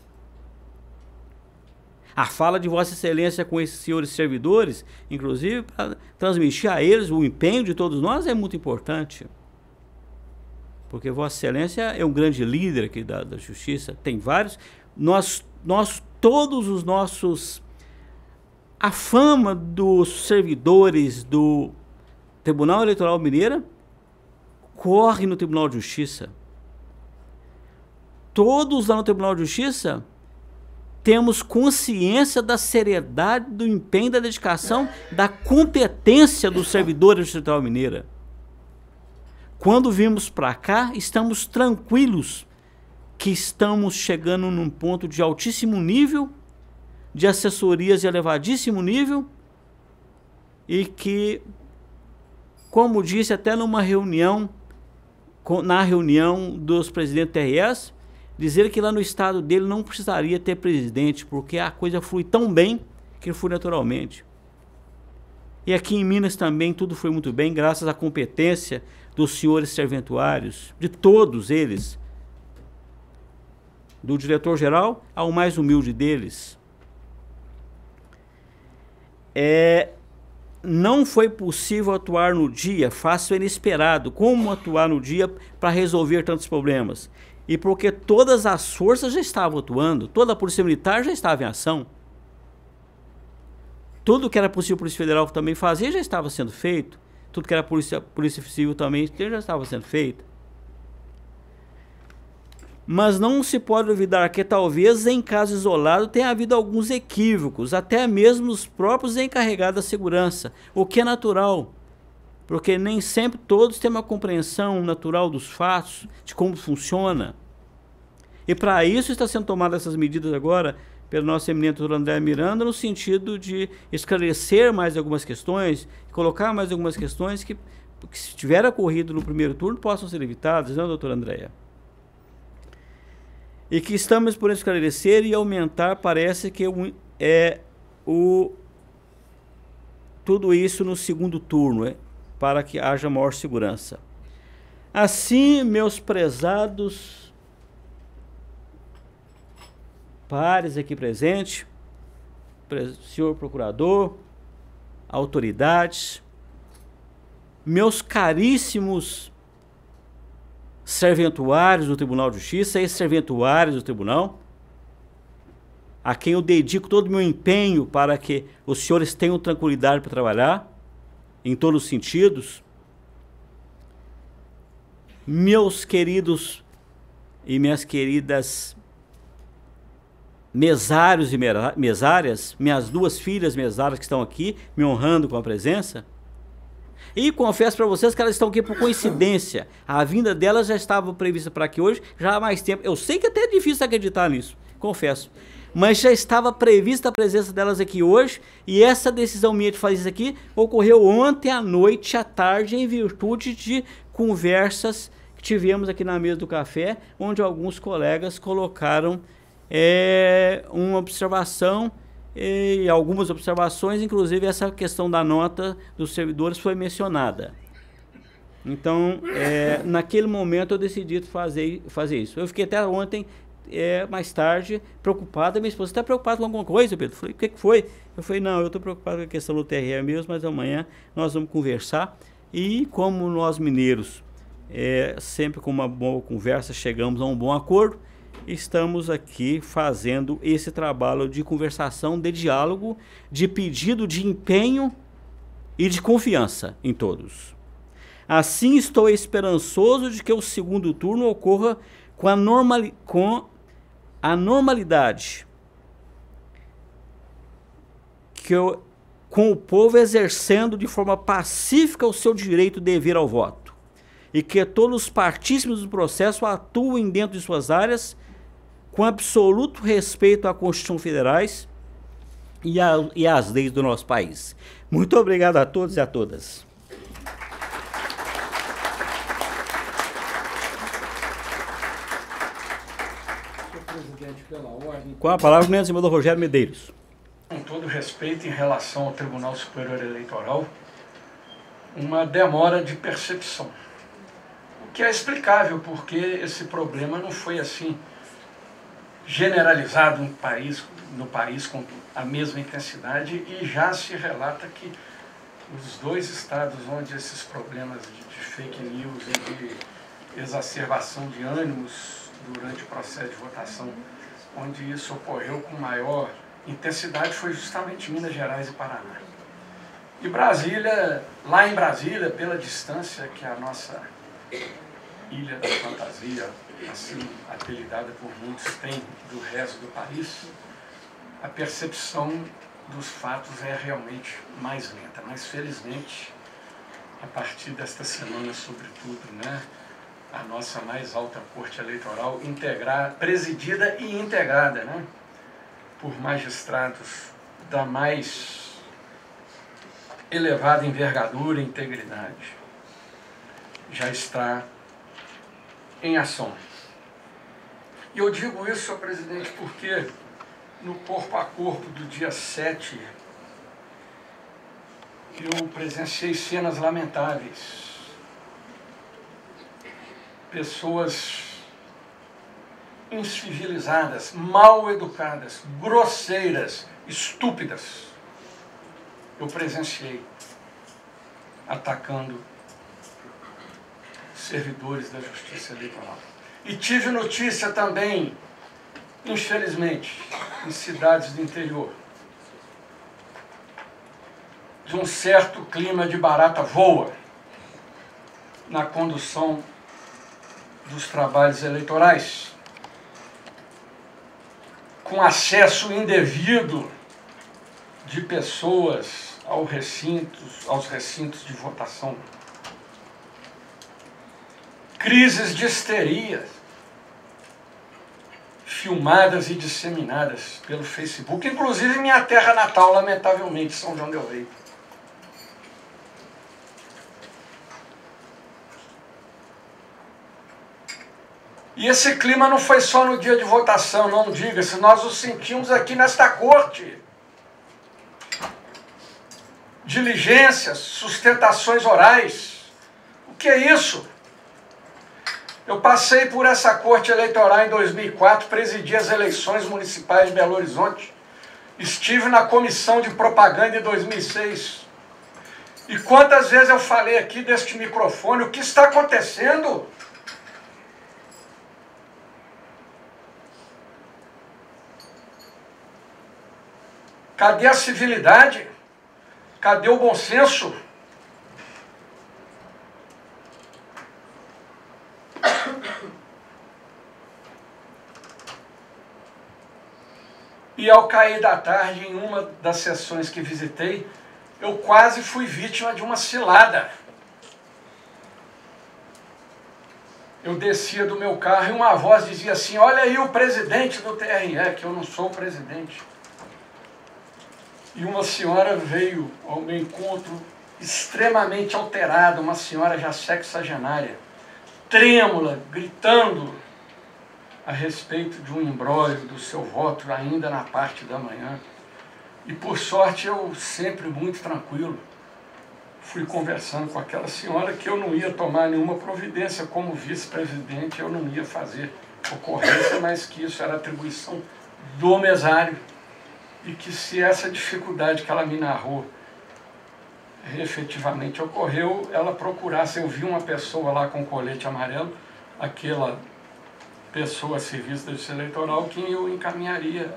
A fala de Vossa Excelência com esses senhores servidores, inclusive, para transmitir a eles o empenho de todos nós, é muito importante. Porque Vossa Excelência é um grande líder aqui da Justiça, tem vários. Nós todos os nossos... A fama dos servidores do Tribunal Eleitoral Mineiro corre no Tribunal de Justiça. Todos lá no Tribunal de Justiça temos consciência da seriedade, do empenho, da dedicação, da competência dos servidores do Distrito Eleitoral Mineira. Quando vimos para cá, estamos tranquilos que estamos chegando num ponto de altíssimo nível, de assessorias de elevadíssimo nível, e que, como disse até numa reunião, na reunião dos presidentes TRS, dizer que lá no estado dele não precisaria ter presidente, porque a coisa flui tão bem que flui naturalmente. E aqui em Minas também tudo foi muito bem, graças à competência dos senhores serventuários, de todos eles, do diretor-geral ao mais humilde deles. Não foi possível atuar no dia, fácil e inesperado. Como atuar no dia para resolver tantos problemas? E porque todas as forças já estavam atuando, toda a Polícia Militar já estava em ação. Tudo que era possível a Polícia Federal também fazer já estava sendo feito. Tudo que era Polícia Civil também já estava sendo feito. Mas não se pode duvidar que talvez em caso isolado tenha havido alguns equívocos, até mesmo os próprios encarregados da segurança, o que é natural, porque nem sempre todos têm uma compreensão natural dos fatos, de como funciona. E para isso está sendo tomadas essas medidas agora pelo nosso eminente doutor André Miranda, no sentido de esclarecer mais algumas questões, colocar mais algumas questões que se tiver ocorrido no primeiro turno possam ser evitadas, não, doutor Andréia? E que estamos por esclarecer e aumentar, parece que tudo isso no segundo turno, para que haja maior segurança. Assim, meus prezados pares aqui presentes, senhor procurador, autoridades, meus caríssimos serventuários do Tribunal de Justiça, ex-serventuários do Tribunal, a quem eu dedico todo o meu empenho para que os senhores tenham tranquilidade para trabalhar, em todos os sentidos. Meus queridos e minhas queridas mesários e mesárias, minhas duas filhas mesárias que estão aqui, me honrando com a presença. E confesso para vocês que elas estão aqui por coincidência. A vinda delas já estava prevista para aqui hoje, já há mais tempo. Eu sei que até é difícil acreditar nisso, confesso. Mas já estava prevista a presença delas aqui hoje, e essa decisão minha de fazer isso aqui ocorreu ontem à noite, à tarde, em virtude de conversas que tivemos aqui na mesa do café, onde alguns colegas colocaram uma observação e algumas observações, inclusive essa questão da nota dos servidores foi mencionada. Então, naquele momento eu decidi fazer isso. Eu fiquei até ontem, mais tarde, preocupado. Minha esposa, está preocupada com alguma coisa, Pedro? Eu falei, o que foi? Eu falei, não, eu estou preocupado com a questão do TRE mesmo, mas amanhã nós vamos conversar. E como nós mineiros, sempre com uma boa conversa, chegamos a um bom acordo, estamos aqui fazendo esse trabalho de conversação, de diálogo, de pedido de empenho e de confiança em todos. Assim, estou esperançoso de que o segundo turno ocorra com a normalidade, com o povo exercendo de forma pacífica o seu direito de vir ao voto, e que todos os partícipes do processo atuem dentro de suas áreas com absoluto respeito à Constituição Federais e às leis do nosso país. Muito obrigado a todos e a todas. Senhor presidente, pela ordem. Com a palavra, o senhor Rogério Medeiros. Com todo respeito em relação ao Tribunal Superior Eleitoral, uma demora de percepção. O que é explicável, porque esse problema não foi assim generalizado no país com a mesma intensidade, e já se relata que os dois estados onde esses problemas de fake news e de exacerbação de ânimos durante o processo de votação, onde isso ocorreu com maior intensidade, foi justamente Minas Gerais e Paraná. E Brasília, lá em Brasília, pela distância que a nossa Ilha da Fantasia, assim apelidada por muitos, tem do resto do país, a percepção dos fatos é realmente mais lenta. Mas felizmente, a partir desta semana, sobretudo, né, a nossa mais alta corte eleitoral, presidida e integrada, né, por magistrados da mais elevada envergadura e integridade, já está em ação. E eu digo isso, senhor presidente, porque no corpo a corpo do dia 7, eu presenciei cenas lamentáveis. Pessoas incivilizadas, mal educadas, grosseiras, estúpidas. Eu presenciei atacando servidores da Justiça Eleitoral. E tive notícia também, infelizmente, em cidades do interior, de um certo clima de barata voa na condução dos trabalhos eleitorais, com acesso indevido de pessoas aos recintos de votação. Crises de histeria, filmadas e disseminadas pelo Facebook, inclusive em minha terra natal, lamentavelmente, São João del Rei. E esse clima não foi só no dia de votação, não diga-se, nós o sentimos aqui nesta corte. Diligências, sustentações orais. O que é isso? Eu passei por essa corte eleitoral em 2004, presidi as eleições municipais de Belo Horizonte. Estive na comissão de propaganda em 2006. E quantas vezes eu falei aqui deste microfone, o que está acontecendo? Cadê a civilidade? Cadê o bom senso? E ao cair da tarde, em uma das sessões que visitei, eu quase fui vítima de uma cilada. Eu descia do meu carro e uma voz dizia assim: olha aí o presidente do TRE, que eu não sou o presidente. E uma senhora veio ao meu encontro extremamente alterada, uma senhora já sexagenária, trêmula, gritando a respeito de um imbróglio do seu voto ainda na parte da manhã. E por sorte eu sempre muito tranquilo fui conversando com aquela senhora que eu não ia tomar nenhuma providência como vice-presidente, eu não ia fazer ocorrência, mas que isso era atribuição do mesário. E que se essa dificuldade que ela me narrou efetivamente ocorreu, ela procurasse, eu vi uma pessoa lá com colete amarelo, aquela pessoa a serviço da Justiça Eleitoral, que eu encaminharia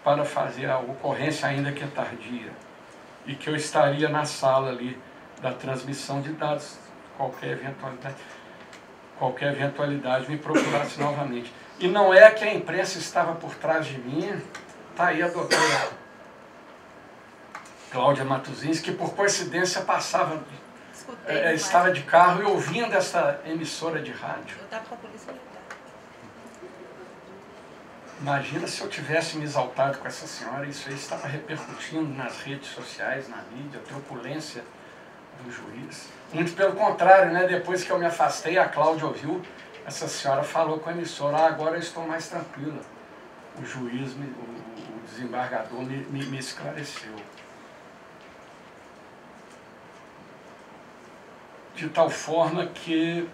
para fazer a ocorrência, ainda que tardia, e que eu estaria na sala ali da transmissão de dados, qualquer eventualidade me procurasse novamente. E não é que a imprensa estava por trás de mim. Está aí a doutora Cláudia Matosinhos, que por coincidência passava, estava de carro e ouvindo essa emissora de rádio. Eu estava com a polícia militar. Imagina se eu tivesse me exaltado com essa senhora, isso aí estava repercutindo nas redes sociais, na mídia, a truculência do juiz. Muito pelo contrário, né? Depois que eu me afastei, a Cláudia ouviu, essa senhora falou com a emissora: agora eu estou mais tranquila. O juiz, o desembargador me esclareceu. De tal forma que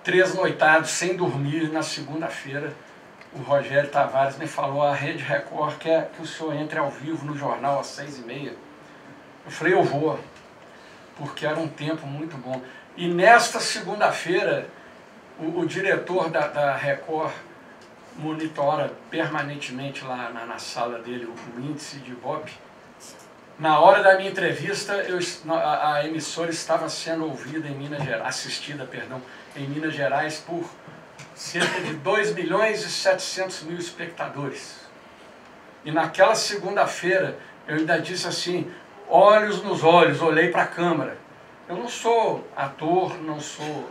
3 noitados sem dormir na segunda-feira, o Rogério Tavares me falou: a Rede Record quer que o senhor entre ao vivo no jornal às 6h30. Eu falei: eu vou, porque era um tempo muito bom. E nesta segunda-feira, o diretor da Record monitora permanentemente lá na sala dele o índice de Ibope. Na hora da minha entrevista, a emissora estava sendo ouvida em Minas Gerais, assistida, perdão, em Minas Gerais por cerca de 2.700.000 espectadores. E naquela segunda-feira, eu ainda disse assim, olhos nos olhos, olhei para a câmera. Eu não sou ator, não sou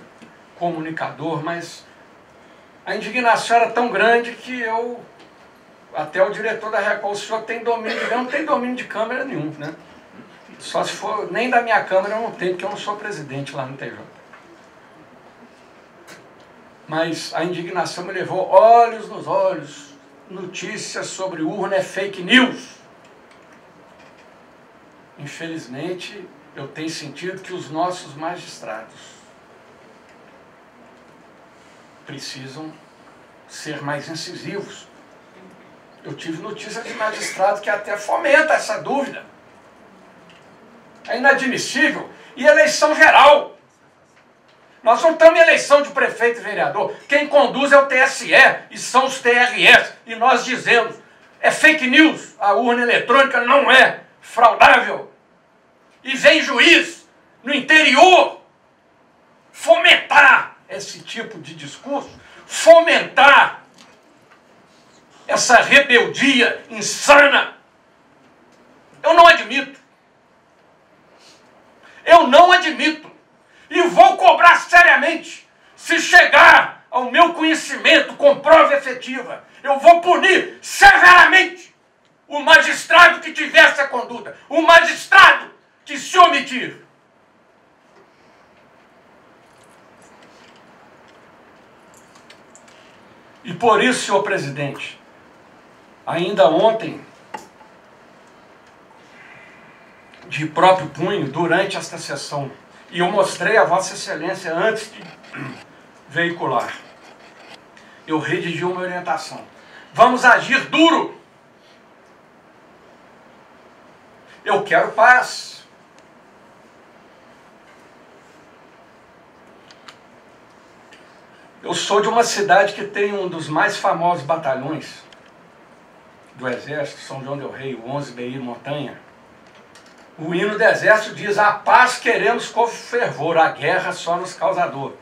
comunicador, mas a indignação era tão grande que até o diretor da Record, o senhor tem domínio, eu não tenho domínio de câmera nenhum, né? Só se for, nem da minha câmera eu não tenho, porque eu não sou presidente lá no TJ. Mas a indignação me levou olhos nos olhos. Notícias sobre urna é fake news. Infelizmente, eu tenho sentido que os nossos magistrados precisam ser mais incisivos. Eu tive notícia de magistrado que até fomenta essa dúvida. É inadmissível. E eleição geral. Nós não estamos em eleição de prefeito e vereador. Quem conduz é o TSE e são os TRS. E nós dizemos, é fake news, a urna eletrônica não é fraudável. E vem juiz no interior fomentar esse tipo de discurso, fomentar essa rebeldia insana. Eu não admito. Eu não admito. E vou cobrar seriamente. Se chegar ao meu conhecimento com prova efetiva, eu vou punir severamente o magistrado que tiver essa conduta. O magistrado que se omitir. E por isso, senhor presidente, ainda ontem, de próprio punho, durante esta sessão, e eu mostrei a Vossa Excelência antes de veicular, eu redigi uma orientação. Vamos agir duro. Eu quero paz. Eu sou de uma cidade que tem um dos mais famosos batalhões do Exército, São João del Rei, o 11 BI Montanha. O hino do Exército diz, a paz queremos com fervor, a guerra só nos causa dor.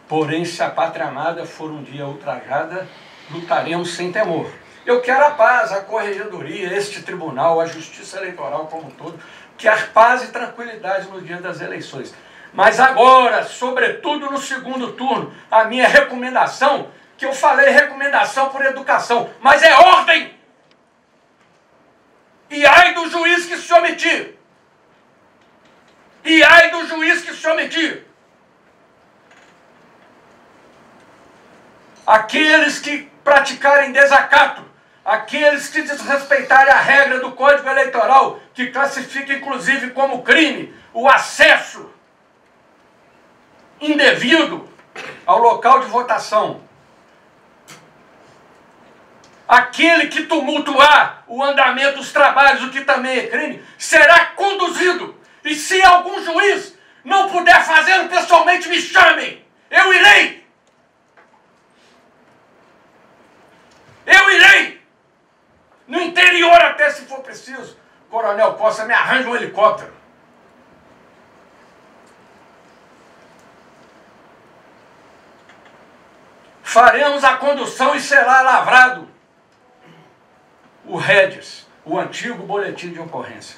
Porém, se a pátria amada for um dia ultrajada, lutaremos sem temor. Eu quero a paz, a corregedoria, este tribunal, a justiça eleitoral como um todo, quer paz e tranquilidade no dia das eleições. Mas agora, sobretudo no segundo turno, a minha recomendação, que eu falei recomendação por educação, mas é ordem! E ai do juiz que se omitir! E ai do juiz que se omitir! Aqueles que praticarem desacato, aqueles que desrespeitarem a regra do Código Eleitoral, que classifica inclusive como crime o acesso indevido ao local de votação. Aquele que tumultuar o andamento dos trabalhos, o que também é crime, será conduzido. E se algum juiz não puder fazê-lo pessoalmente, me chamem. Eu irei. Eu irei. No interior até se for preciso. Coronel Costa, me arranja um helicóptero. Faremos a condução e será lavrado o REDES, o antigo boletim de ocorrência.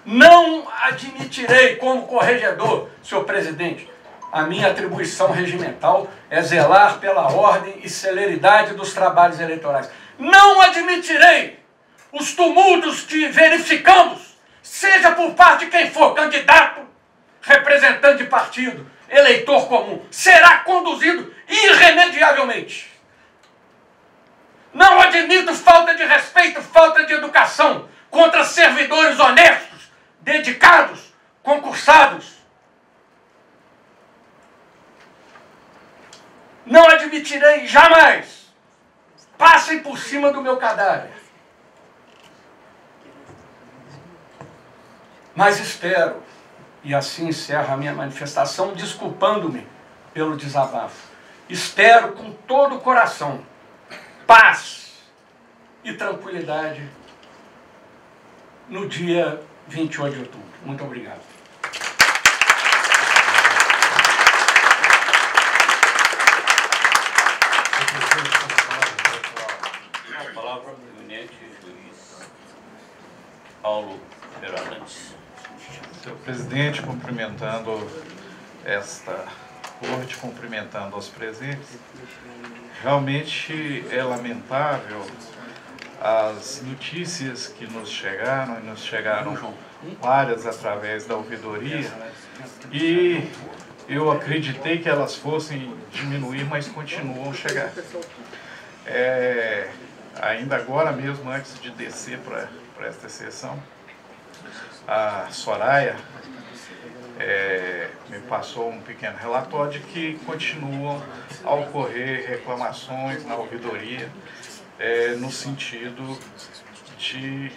Não admitirei como corregedor, senhor presidente, a minha atribuição regimental é zelar pela ordem e celeridade dos trabalhos eleitorais. Não admitirei os tumultos que verificamos, seja por parte de quem for candidato, representante de partido, eleitor comum, será conduzido irremediavelmente. Não admito falta de respeito, falta de educação contra servidores honestos, dedicados, concursados. Não admitirei jamais. Passem por cima do meu cadáver. Mas espero, e assim encerro a minha manifestação, desculpando-me pelo desabafo. Espero com todo o coração paz e tranquilidade no dia 28 de outubro. Muito obrigado. A palavra do eminente juiz Paulo Fernandes. Senhor presidente, cumprimentando esta corte, cumprimentando aos presentes. Realmente é lamentável as notícias que nos chegaram, e nos chegaram várias através da ouvidoria, e eu acreditei que elas fossem diminuir, mas continuam a chegar. Ainda agora mesmo, antes de descer para esta sessão, a Soraya me passou um pequeno relatório de que continuam a ocorrer reclamações na ouvidoria, no sentido de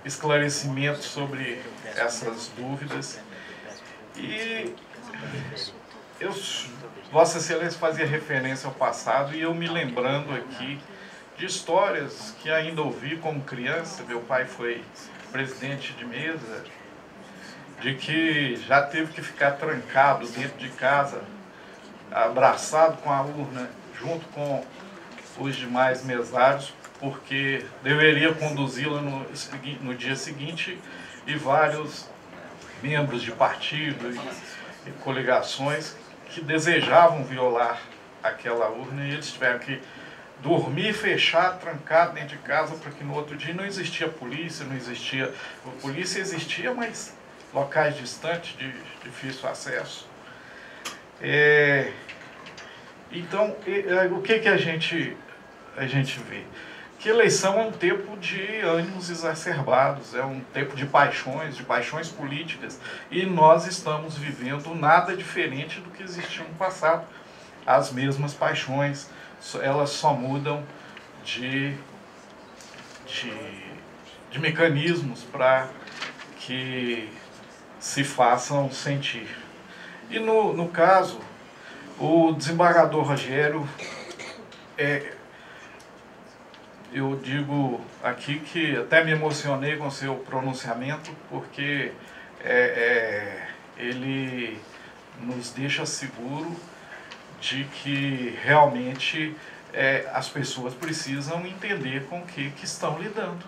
esclarecimento sobre essas dúvidas. E Vossa Excelência fazia referência ao passado, e eu me lembrando aqui de histórias que ainda ouvi como criança. Meu pai foi presidente de mesa, de que já teve que ficar trancado dentro de casa, abraçado com a urna, junto com os demais mesários, porque deveria conduzi-la no dia seguinte, e vários membros de partido e coligações que desejavam violar aquela urna, e eles tiveram que dormir fechado, trancado dentro de casa, porque no outro dia não existia polícia, a polícia existia, mas locais distantes, de difícil acesso. Então, o que a gente vê? Que eleição é um tempo de ânimos exacerbados, é um tempo de paixões políticas, e nós estamos vivendo nada diferente do que existiu no passado. As mesmas paixões, elas só mudam de mecanismos para que se façam sentir. E no caso, o desembargador Rogério, eu digo aqui que até me emocionei com o seu pronunciamento, porque ele nos deixa seguro de que realmente as pessoas precisam entender com o que estão lidando.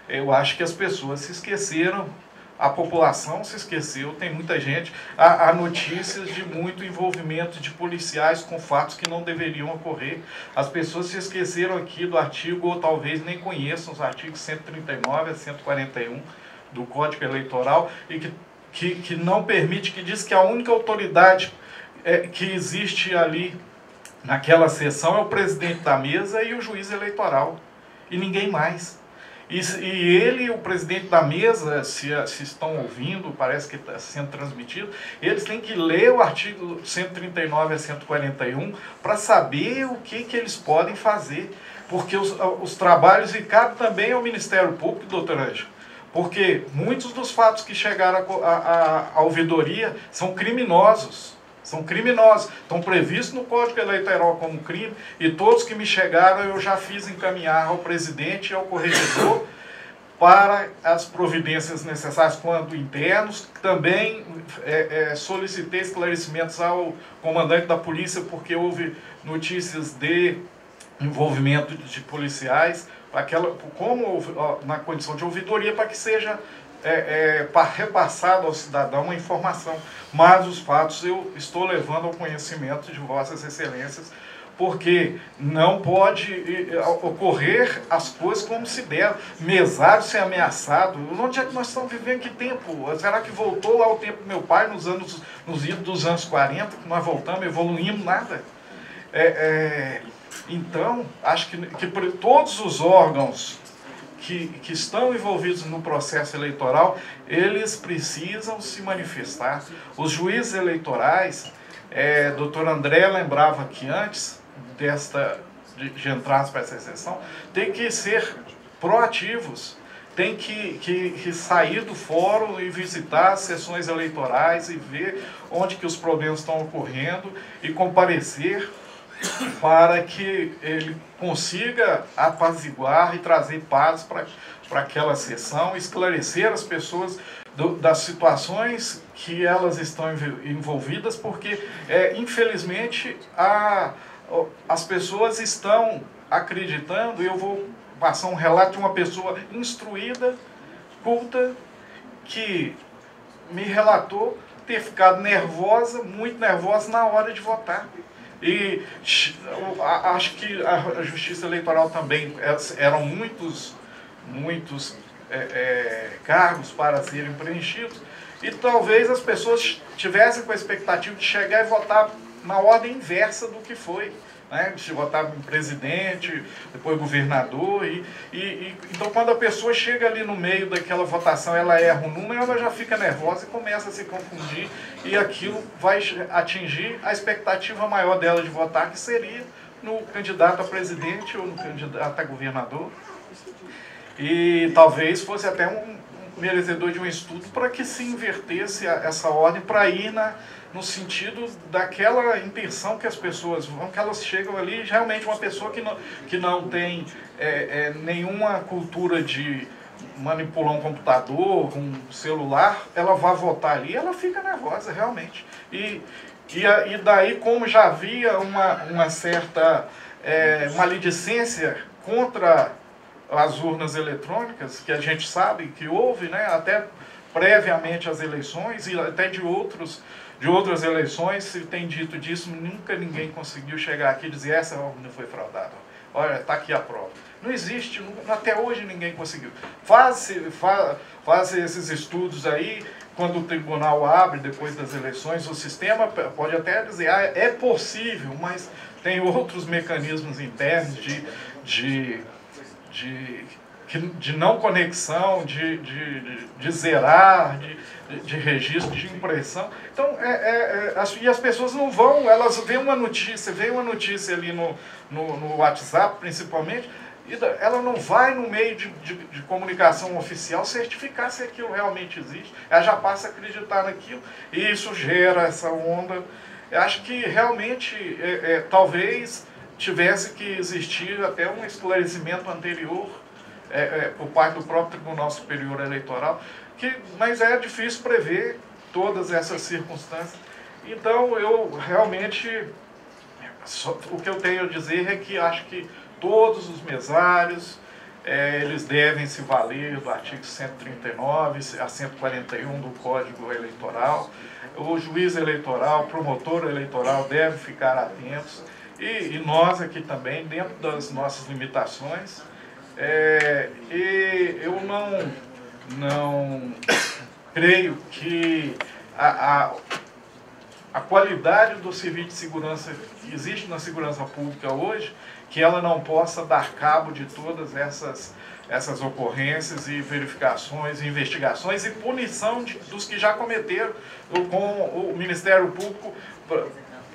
Eu acho que as pessoas se esqueceram, a população se esqueceu, tem muita gente, há notícias de muito envolvimento de policiais com fatos que não deveriam ocorrer. As pessoas se esqueceram aqui do artigo, ou talvez nem conheçam os artigos 139 a 141 do Código Eleitoral, e que não permite, que diz que a única autoridade que existe ali naquela sessão é o presidente da mesa e o juiz eleitoral, e ninguém mais. E ele e o presidente da mesa, se estão ouvindo, parece que está sendo transmitido, eles têm que ler o artigo 139 a 141 para saber o que eles podem fazer. Porque os trabalhos, e cabe também ao Ministério Público, doutor Ângelo, porque muitos dos fatos que chegaram à ouvidoria são criminosos. Estão previstos no Código Eleitoral como crime, e todos que me chegaram eu já fiz encaminhar ao presidente e ao corregedor para as providências necessárias quanto internos. Também solicitei esclarecimentos ao comandante da polícia, porque houve notícias de envolvimento de policiais, na condição de ouvidoria, para que seja repassado ao cidadão a informação. Mas os fatos eu estou levando ao conhecimento de Vossas Excelências, porque não pode ocorrer as coisas como se deram. Mesário ser ameaçado. Onde é que nós estamos vivendo? Que tempo? Será que voltou lá o tempo do meu pai, nos idos dos anos 40, que nós voltamos, evoluímos? Nada. Então, acho que todos os órgãos que estão envolvidos no processo eleitoral, eles precisam se manifestar. Os juízes eleitorais, doutor André lembrava que antes de entrarmos para essa sessão, tem que ser proativos, tem que sair do fórum e visitar as sessões eleitorais e ver onde que os problemas estão ocorrendo e comparecer, para que ele consiga apaziguar e trazer paz para aquela sessão, esclarecer as pessoas das situações que elas estão envolvidas, porque, infelizmente, as pessoas estão acreditando. Eu vou passar um relato de uma pessoa instruída, culta, que me relatou ter ficado nervosa, muito nervosa na hora de votar. E acho que a Justiça Eleitoral também, eram muitos cargos para serem preenchidos, e talvez as pessoas tivessem com a expectativa de chegar e votar na ordem inversa do que foi, né? De votar em presidente, depois governador, então quando a pessoa chega ali no meio daquela votação, ela erra um número, ela já fica nervosa e começa a se confundir, e aquilo vai atingir a expectativa maior dela de votar, que seria no candidato a presidente ou no candidato a governador. E talvez fosse até um merecedor de um estudo para que se invertesse essa ordem, para ir no sentido daquela intenção que as pessoas vão, que elas chegam ali, realmente uma pessoa que não tem nenhuma cultura de manipular um computador, um celular, ela vai votar ali, ela fica nervosa realmente. E daí, como já havia uma certa maledicência contra as urnas eletrônicas, que a gente sabe que houve, né, até previamente às eleições, e até de outras eleições se tem dito disso, nunca ninguém conseguiu chegar aqui e dizer essa urna foi fraudada. Olha, está aqui a prova. Não existe, até hoje ninguém conseguiu. Faz esses estudos aí, quando o tribunal abre depois das eleições, o sistema pode até dizer, é possível, mas tem outros mecanismos internos de não conexão, de zerar, de registro, de impressão. Então, e as pessoas não vão, elas veem uma notícia ali no WhatsApp, principalmente, e ela não vai no meio de comunicação oficial certificar se aquilo realmente existe. Ela já passa a acreditar naquilo, e isso gera essa onda. Eu acho que realmente, talvez tivesse que existir até um esclarecimento anterior por parte do próprio Tribunal Superior Eleitoral, mas é difícil prever todas essas circunstâncias. Então, eu realmente, o que eu tenho a dizer é que acho que todos os mesários, eles devem se valer do artigo 139 a 141 do Código Eleitoral. O juiz eleitoral, o promotor eleitoral deve ficar atentos. E nós aqui também, dentro das nossas limitações, e eu não creio que a qualidade do serviço de segurança que existe na segurança pública hoje, que ela não possa dar cabo de todas essas ocorrências e verificações, investigações e punição dos que já cometeram, com o Ministério Público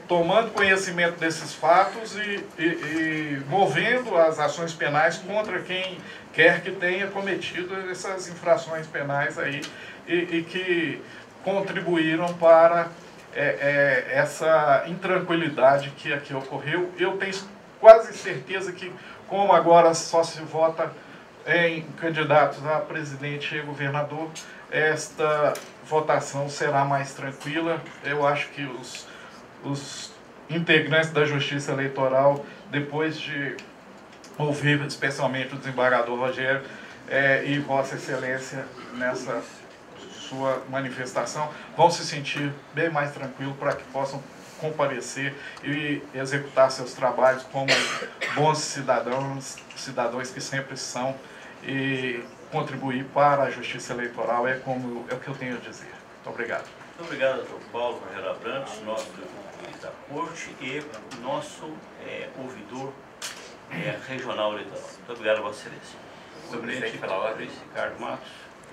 tomando conhecimento desses fatos e movendo as ações penais contra quem quer que tenha cometido essas infrações penais aí e que contribuíram para essa intranquilidade que aqui ocorreu. Eu tenho quase certeza que, como agora só se vota em candidatos a presidente e governador, esta votação será mais tranquila. Eu acho que os integrantes da Justiça Eleitoral, depois de ouvir especialmente o desembargador Rogério e Vossa Excelência nessa sua manifestação, vão se sentir bem mais tranquilos para que possam comparecer e executar seus trabalhos como bons cidadãos que sempre são, e contribuir para a Justiça Eleitoral é o que eu tenho a dizer. Muito obrigado. Muito obrigado, doutor Paulo Rogério Abrantes, nosso juiz da Corte e nosso ouvidor regional eleitoral. Muito obrigado, Vossa Excelência. Senhor presidente, pela ordem. Ricardo Matos.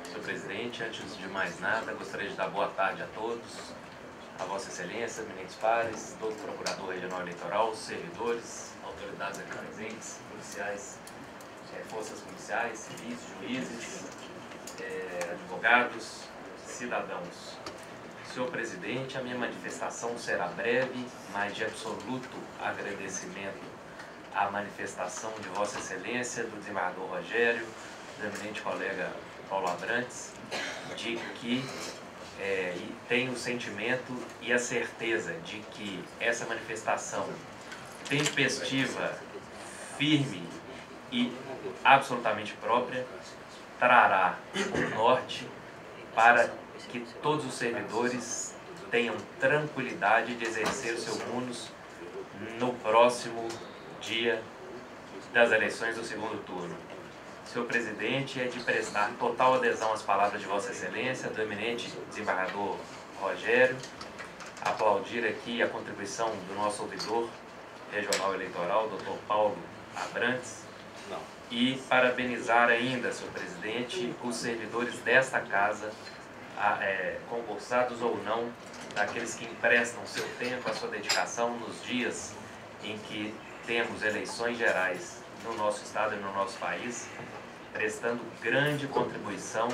Senhor presidente, antes de mais nada, gostaria de dar boa tarde a todos, a Vossa Excelência, eminentes pares, todo procurador regional eleitoral, servidores, autoridades aqui presentes, policiais, forças policiais, civis, juízes, advogados, cidadãos. Senhor presidente, a minha manifestação será breve, mas de absoluto agradecimento à manifestação de Vossa Excelência, do desembargador Rogério, do eminente colega Paulo Abrantes, de que tenho o sentimento e a certeza de que essa manifestação tempestiva, firme e absolutamente própria trará o norte para que todos os servidores tenham tranquilidade de exercer o seu munus no próximo dia das eleições do segundo turno. Senhor presidente, é de prestar total adesão às palavras de Vossa Excelência, do eminente desembargador Rogério, aplaudir aqui a contribuição do nosso ouvidor regional eleitoral, Dr. Paulo Abrantes, e parabenizar ainda, senhor presidente, os servidores desta casa, concursados ou não, daqueles que emprestam seu tempo, a sua dedicação nos dias em que temos eleições gerais no nosso estado e no nosso país, prestando grande contribuição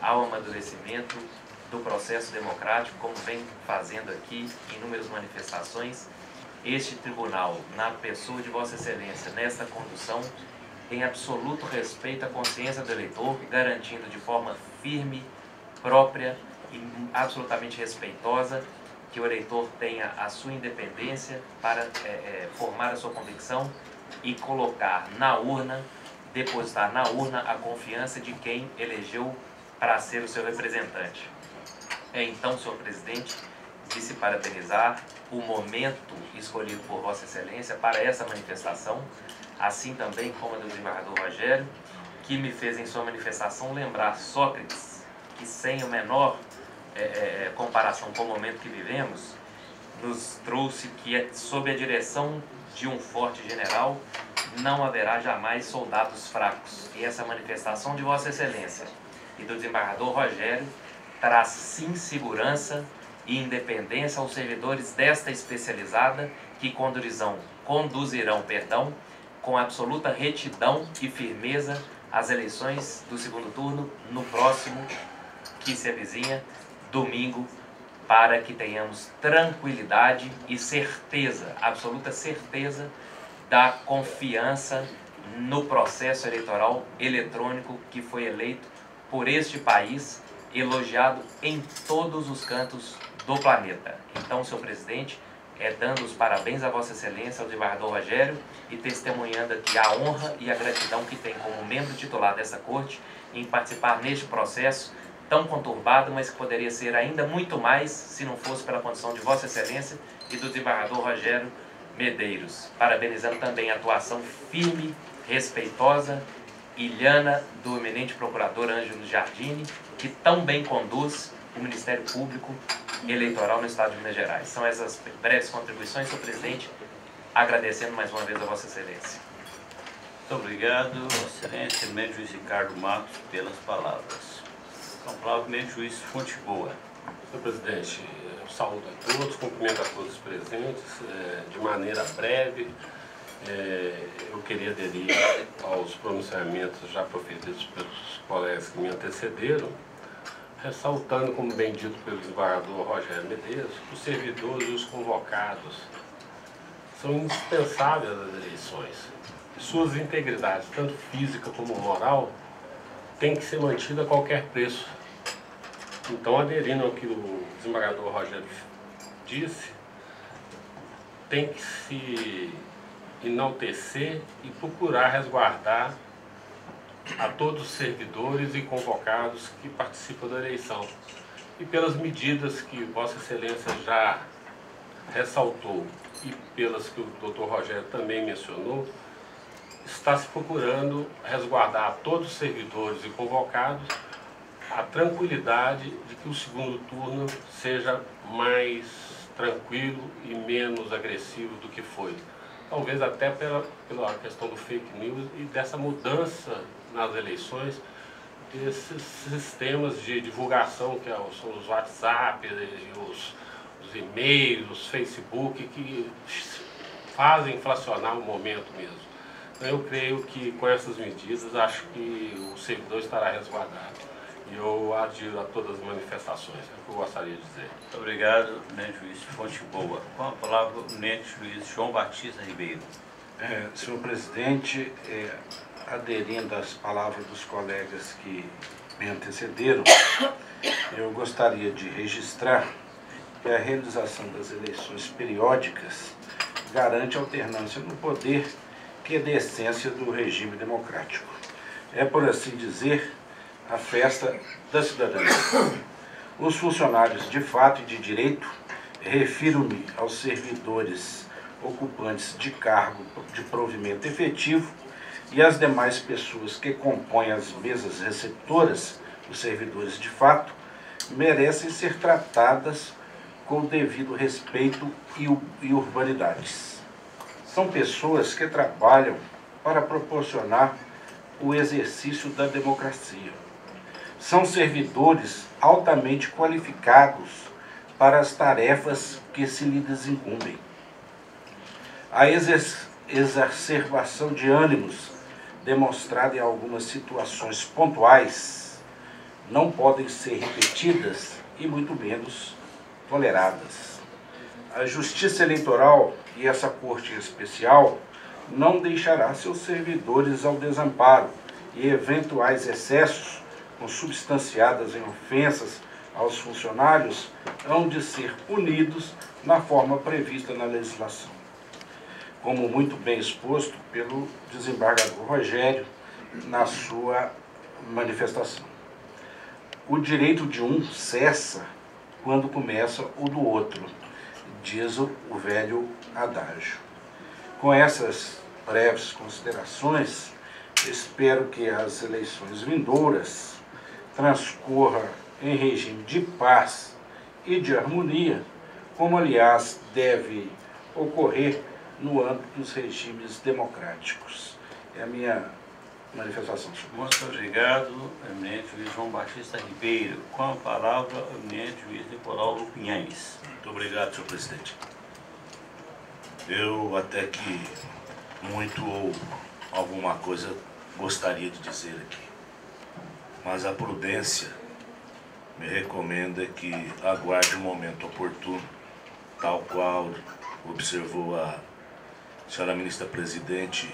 ao amadurecimento do processo democrático, como vem fazendo aqui em inúmeras manifestações. Este tribunal, na pessoa de Vossa Excelência, nesta condução, tem absoluto respeito à consciência do eleitor, garantindo de forma firme, própria e absolutamente respeitosa que o eleitor tenha a sua independência para formar a sua convicção e colocar na urna, depositar na urna a confiança de quem elegeu para ser o seu representante. Então, senhor presidente, de se parabenizar o momento escolhido por Vossa Excelência para essa manifestação, assim também como a do desembargador Rogério, que me fez em sua manifestação lembrar Sócrates, que sem a menor comparação com o momento que vivemos, nos trouxe que sob a direção de um forte general não haverá jamais soldados fracos. E essa manifestação de Vossa Excelência e do desembargador Rogério traz sim segurança e independência aos servidores desta especializada que conduzirão, com absoluta retidão e firmeza as eleições do segundo turno no próximo, que se avizinha, domingo, para que tenhamos tranquilidade e certeza, absoluta certeza, da confiança no processo eleitoral eletrônico que foi eleito por este país, elogiado em todos os cantos do planeta. Então, senhor presidente, dando os parabéns a Vossa Excelência, ao desembargador Rogério, e testemunhando aqui a honra e a gratidão que tem como membro titular dessa corte em participar neste processo tão conturbado, mas que poderia ser ainda muito mais se não fosse pela condição de Vossa Excelência e do desembargador Rogério Medeiros. Parabenizando também a atuação firme, respeitosa e ilhana do eminente procurador Ângelo Giardini, que tão bem conduz o Ministério Público Eleitoral no Estado de Minas Gerais. São essas breves contribuições, senhor presidente, agradecendo mais uma vez a Vossa Excelência. Muito obrigado, Vossa Excelência, eminente juiz Ricardo Matos, pelas palavras. Com a palavra, eminente juiz Fonte Boa. Senhor presidente, eu saúdo a todos, cumprimento a todos os presentes. De maneira breve, eu queria aderir aos pronunciamentos já proferidos pelos colegas que me antecederam, ressaltando, como bem dito pelo desembargador Rogério Medeiros, que os servidores e os convocados são indispensáveis às eleições. Suas integridades, tanto física como moral, têm que ser mantidas a qualquer preço. Então, aderindo ao que o desembargador Rogério disse, tem que se enaltecer e procurar resguardar a todos os servidores e convocados que participam da eleição. E pelas medidas que Vossa Excelência já ressaltou e pelas que o Dr. Rogério também mencionou, está se procurando resguardar a todos os servidores e convocados a tranquilidade de que o segundo turno seja mais tranquilo e menos agressivo do que foi. Talvez até pela questão do fake news e dessa mudança nas eleições, desses sistemas de divulgação que são os WhatsApp, e os e-mails, os Facebook, que fazem inflacionar o momento mesmo. Então, eu creio que com essas medidas, acho que o servidor estará resguardado. E eu adiro a todas as manifestações, é o que eu gostaria de dizer. Muito obrigado, eminente juiz Fonte Boa. Com a palavra, o eminente juiz João Batista Ribeiro. Senhor presidente, aderindo às palavras dos colegas que me antecederam, eu gostaria de registrar que a realização das eleições periódicas garante alternância no poder, que é da essência do regime democrático. É, por assim dizer, a festa da cidadania. Os funcionários de fato e de direito, refiro-me aos servidores ocupantes de cargo de provimento efetivo e às demais pessoas que compõem as mesas receptoras, os servidores de fato, merecem ser tratadas com o devido respeito e urbanidades. São pessoas que trabalham para proporcionar o exercício da democracia. São servidores altamente qualificados para as tarefas que se lhes incumbem. A exacerbação de ânimos demonstrada em algumas situações pontuais não podem ser repetidas e muito menos toleradas. A Justiça Eleitoral e essa Corte Especial não deixará seus servidores ao desamparo e eventuais excessos consubstanciadas em ofensas aos funcionários hão de ser punidos na forma prevista na legislação, como muito bem exposto pelo desembargador Rogério na sua manifestação. O direito de um cessa quando começa o do outro, diz o velho adágio. Com essas breves considerações, espero que as eleições vindouras transcorram em regime de paz e de harmonia, como aliás deve ocorrer no âmbito dos regimes democráticos. É a minha manifestação. Muito obrigado, eminente juiz João Batista Ribeiro. Com a palavra, o eminente juiz Nicolau Lupinhães. Muito obrigado, senhor presidente. Eu até que muito ou alguma coisa gostaria de dizer aqui, mas a prudência me recomenda que aguarde o momento oportuno, tal qual observou a senhora ministra presidente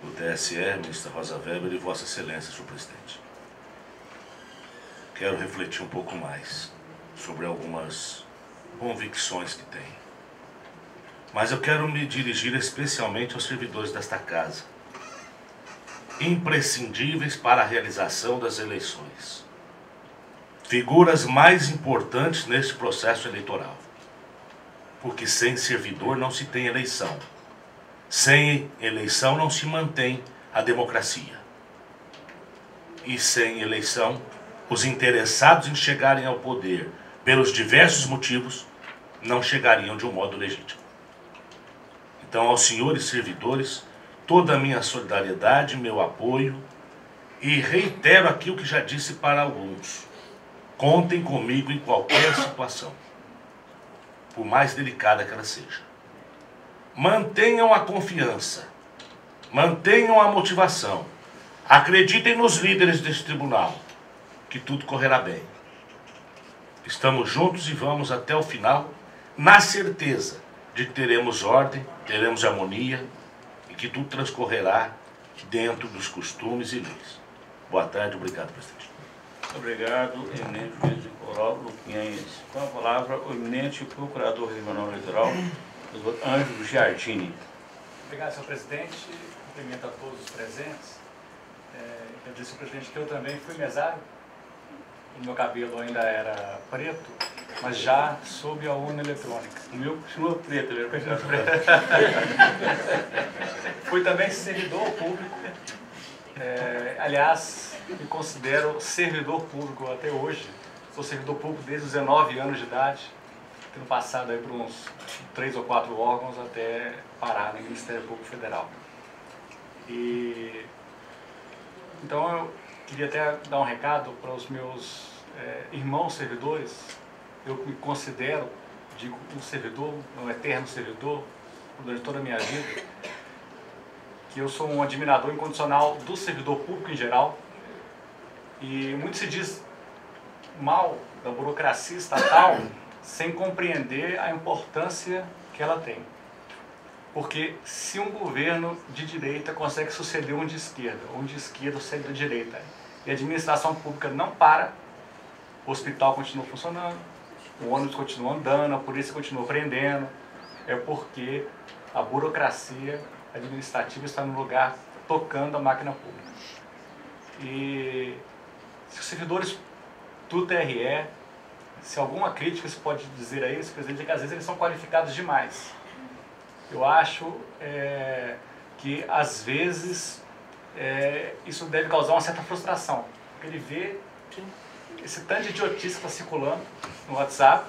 do TSE, ministra Rosa Weber, e Vossa Excelência, senhor presidente. Quero refletir um pouco mais sobre algumas convicções que tenho. Mas eu quero me dirigir especialmente aos servidores desta casa, imprescindíveis para a realização das eleições, figuras mais importantes neste processo eleitoral, porque sem servidor não se tem eleição, sem eleição não se mantém a democracia, e sem eleição os interessados em chegarem ao poder pelos diversos motivos não chegariam de um modo legítimo. Então, aos senhores servidores, toda a minha solidariedade, meu apoio, e reitero aqui o que já disse para alguns: contem comigo em qualquer situação, por mais delicada que ela seja. Mantenham a confiança, mantenham a motivação, acreditem nos líderes deste tribunal, que tudo correrá bem. Estamos juntos e vamos até o final, na certeza de que teremos ordem, teremos harmonia e que tudo transcorrerá dentro dos costumes e leis. Boa tarde, obrigado, presidente. Obrigado, eminente juiz Nicolau Lupinhães. Com a palavra, o eminente procurador regional eleitoral, doutor Ângelo Giardini. Obrigado, senhor presidente. Cumprimento a todos os presentes. Quero dizer, senhor presidente, que eu também fui mesário. O meu cabelo ainda era preto, mas já sob a urna eletrônica. O meu continua preto, ele continua preto. Fui também servidor público. Aliás, me considero servidor público até hoje. Sou servidor público desde os 19 anos de idade, tendo passado aí por uns 3 ou 4 órgãos até parar no Ministério Público Federal. Então eu queria até dar um recado para os meus irmãos servidores. Eu me considero, digo, um servidor, um eterno servidor, durante toda a minha vida, que eu sou um admirador incondicional do servidor público em geral, e muito se diz mal da burocracia estatal sem compreender a importância que ela tem. Porque se um governo de direita consegue suceder um de esquerda, ou um de esquerda sucede da direita, e a administração pública não para, o hospital continua funcionando, o ônibus continua andando, a polícia continua prendendo, é porque a burocracia administrativa está no lugar tocando a máquina pública. E se os servidores do TRE Se alguma crítica se pode dizer a eles, presidente, é que às vezes eles são qualificados demais. Eu acho que às vezes isso deve causar uma certa frustração, porque ele vê esse tanto de idiotice que está circulando no WhatsApp,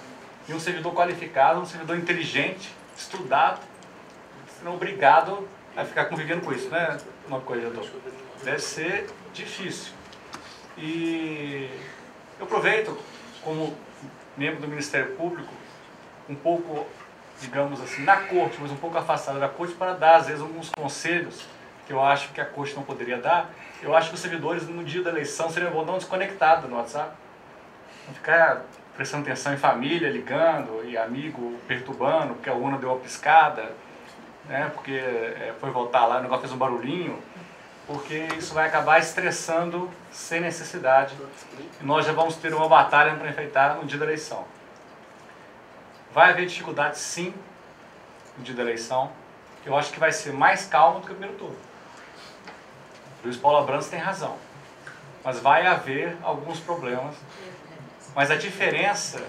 e um servidor qualificado, um servidor inteligente, estudado, sendo obrigado a ficar convivendo com isso, né, uma coisa, deve ser difícil. E eu aproveito, como membro do Ministério Público, um pouco, digamos assim, na corte, mas um pouco afastado da corte, para dar, às vezes, alguns conselhos que eu acho que a corte não poderia dar. Eu acho que os servidores, no dia da eleição, seriam bom dar um desconectado no WhatsApp. Não ficar prestando atenção em família, ligando, e amigo perturbando, porque a urna deu uma piscada, né, porque foi votar lá, o negócio fez um barulhinho, porque isso vai acabar estressando sem necessidade. E nós já vamos ter uma batalha para enfrentar no dia da eleição. Vai haver dificuldade, sim, no dia da eleição. Eu acho que vai ser mais calmo do que o primeiro turno. O Luiz Paulo Abrantes tem razão. Mas vai haver alguns problemas. Mas a diferença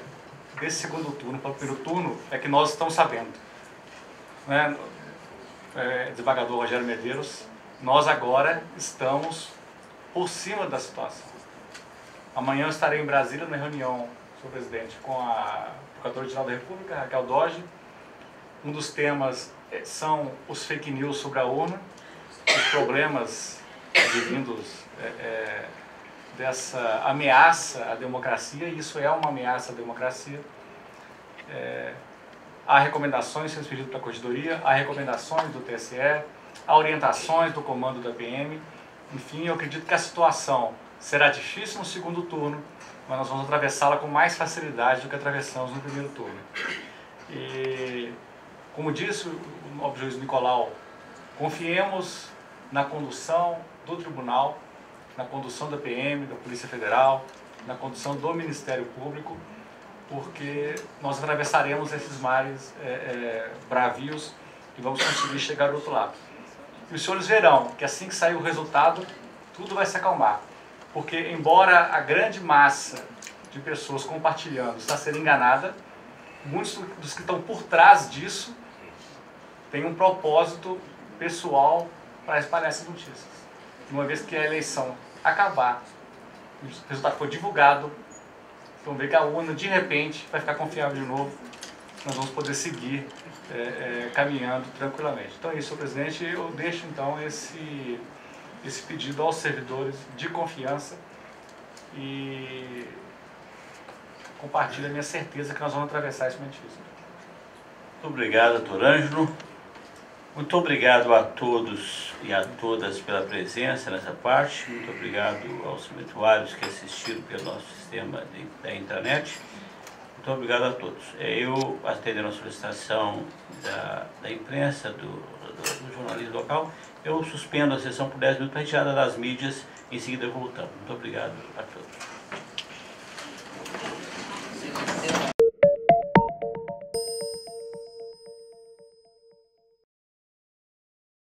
desse segundo turno para o primeiro turno é que nós estamos sabendo. Né? Desembargador Rogério Medeiros, nós agora estamos por cima da situação. Amanhã eu estarei em Brasília na reunião, senhor presidente, com a Procuradora-Geral da República, Raquel Doge. Um dos temas são os fake news sobre a urna, os problemas advindos dessa ameaça à democracia, e isso é uma ameaça à democracia. Há recomendações sendo pedidas para a Corregedoria, há recomendações do TSE, há orientações do comando da PM. Enfim, eu acredito que a situação será difícil no segundo turno, mas nós vamos atravessá-la com mais facilidade do que atravessamos no primeiro turno. E, como disse o nobre juiz Nicolau, confiemos na condução do tribunal, na condução da PM, da Polícia Federal, na condução do Ministério Público, porque nós atravessaremos esses mares bravios e vamos conseguir chegar do outro lado. E os senhores verão que assim que sair o resultado, tudo vai se acalmar. Porque, embora a grande massa de pessoas compartilhando está sendo enganada, muitos dos que estão por trás disso têm um propósito pessoal para espalhar essas notícias. Uma vez que a eleição acabar, o resultado for divulgado, vamos ver que a urna, de repente, vai ficar confiável de novo. Nós vamos poder seguir caminhando tranquilamente. Então é isso, senhor presidente. Eu deixo, então, esse pedido aos servidores de confiança e compartilho a minha certeza que nós vamos atravessar esse momento difícil. Muito obrigado, doutor Ângelo. Muito obrigado a todos e a todas pela presença nessa parte. Muito obrigado aos virtuários que assistiram pelo nosso sistema da intranet. Muito obrigado a todos. Eu, atendendo a solicitação da imprensa, do jornalismo local, eu suspendo a sessão por 10 minutos para retirada das mídias, em seguida voltamos. Muito obrigado a todos.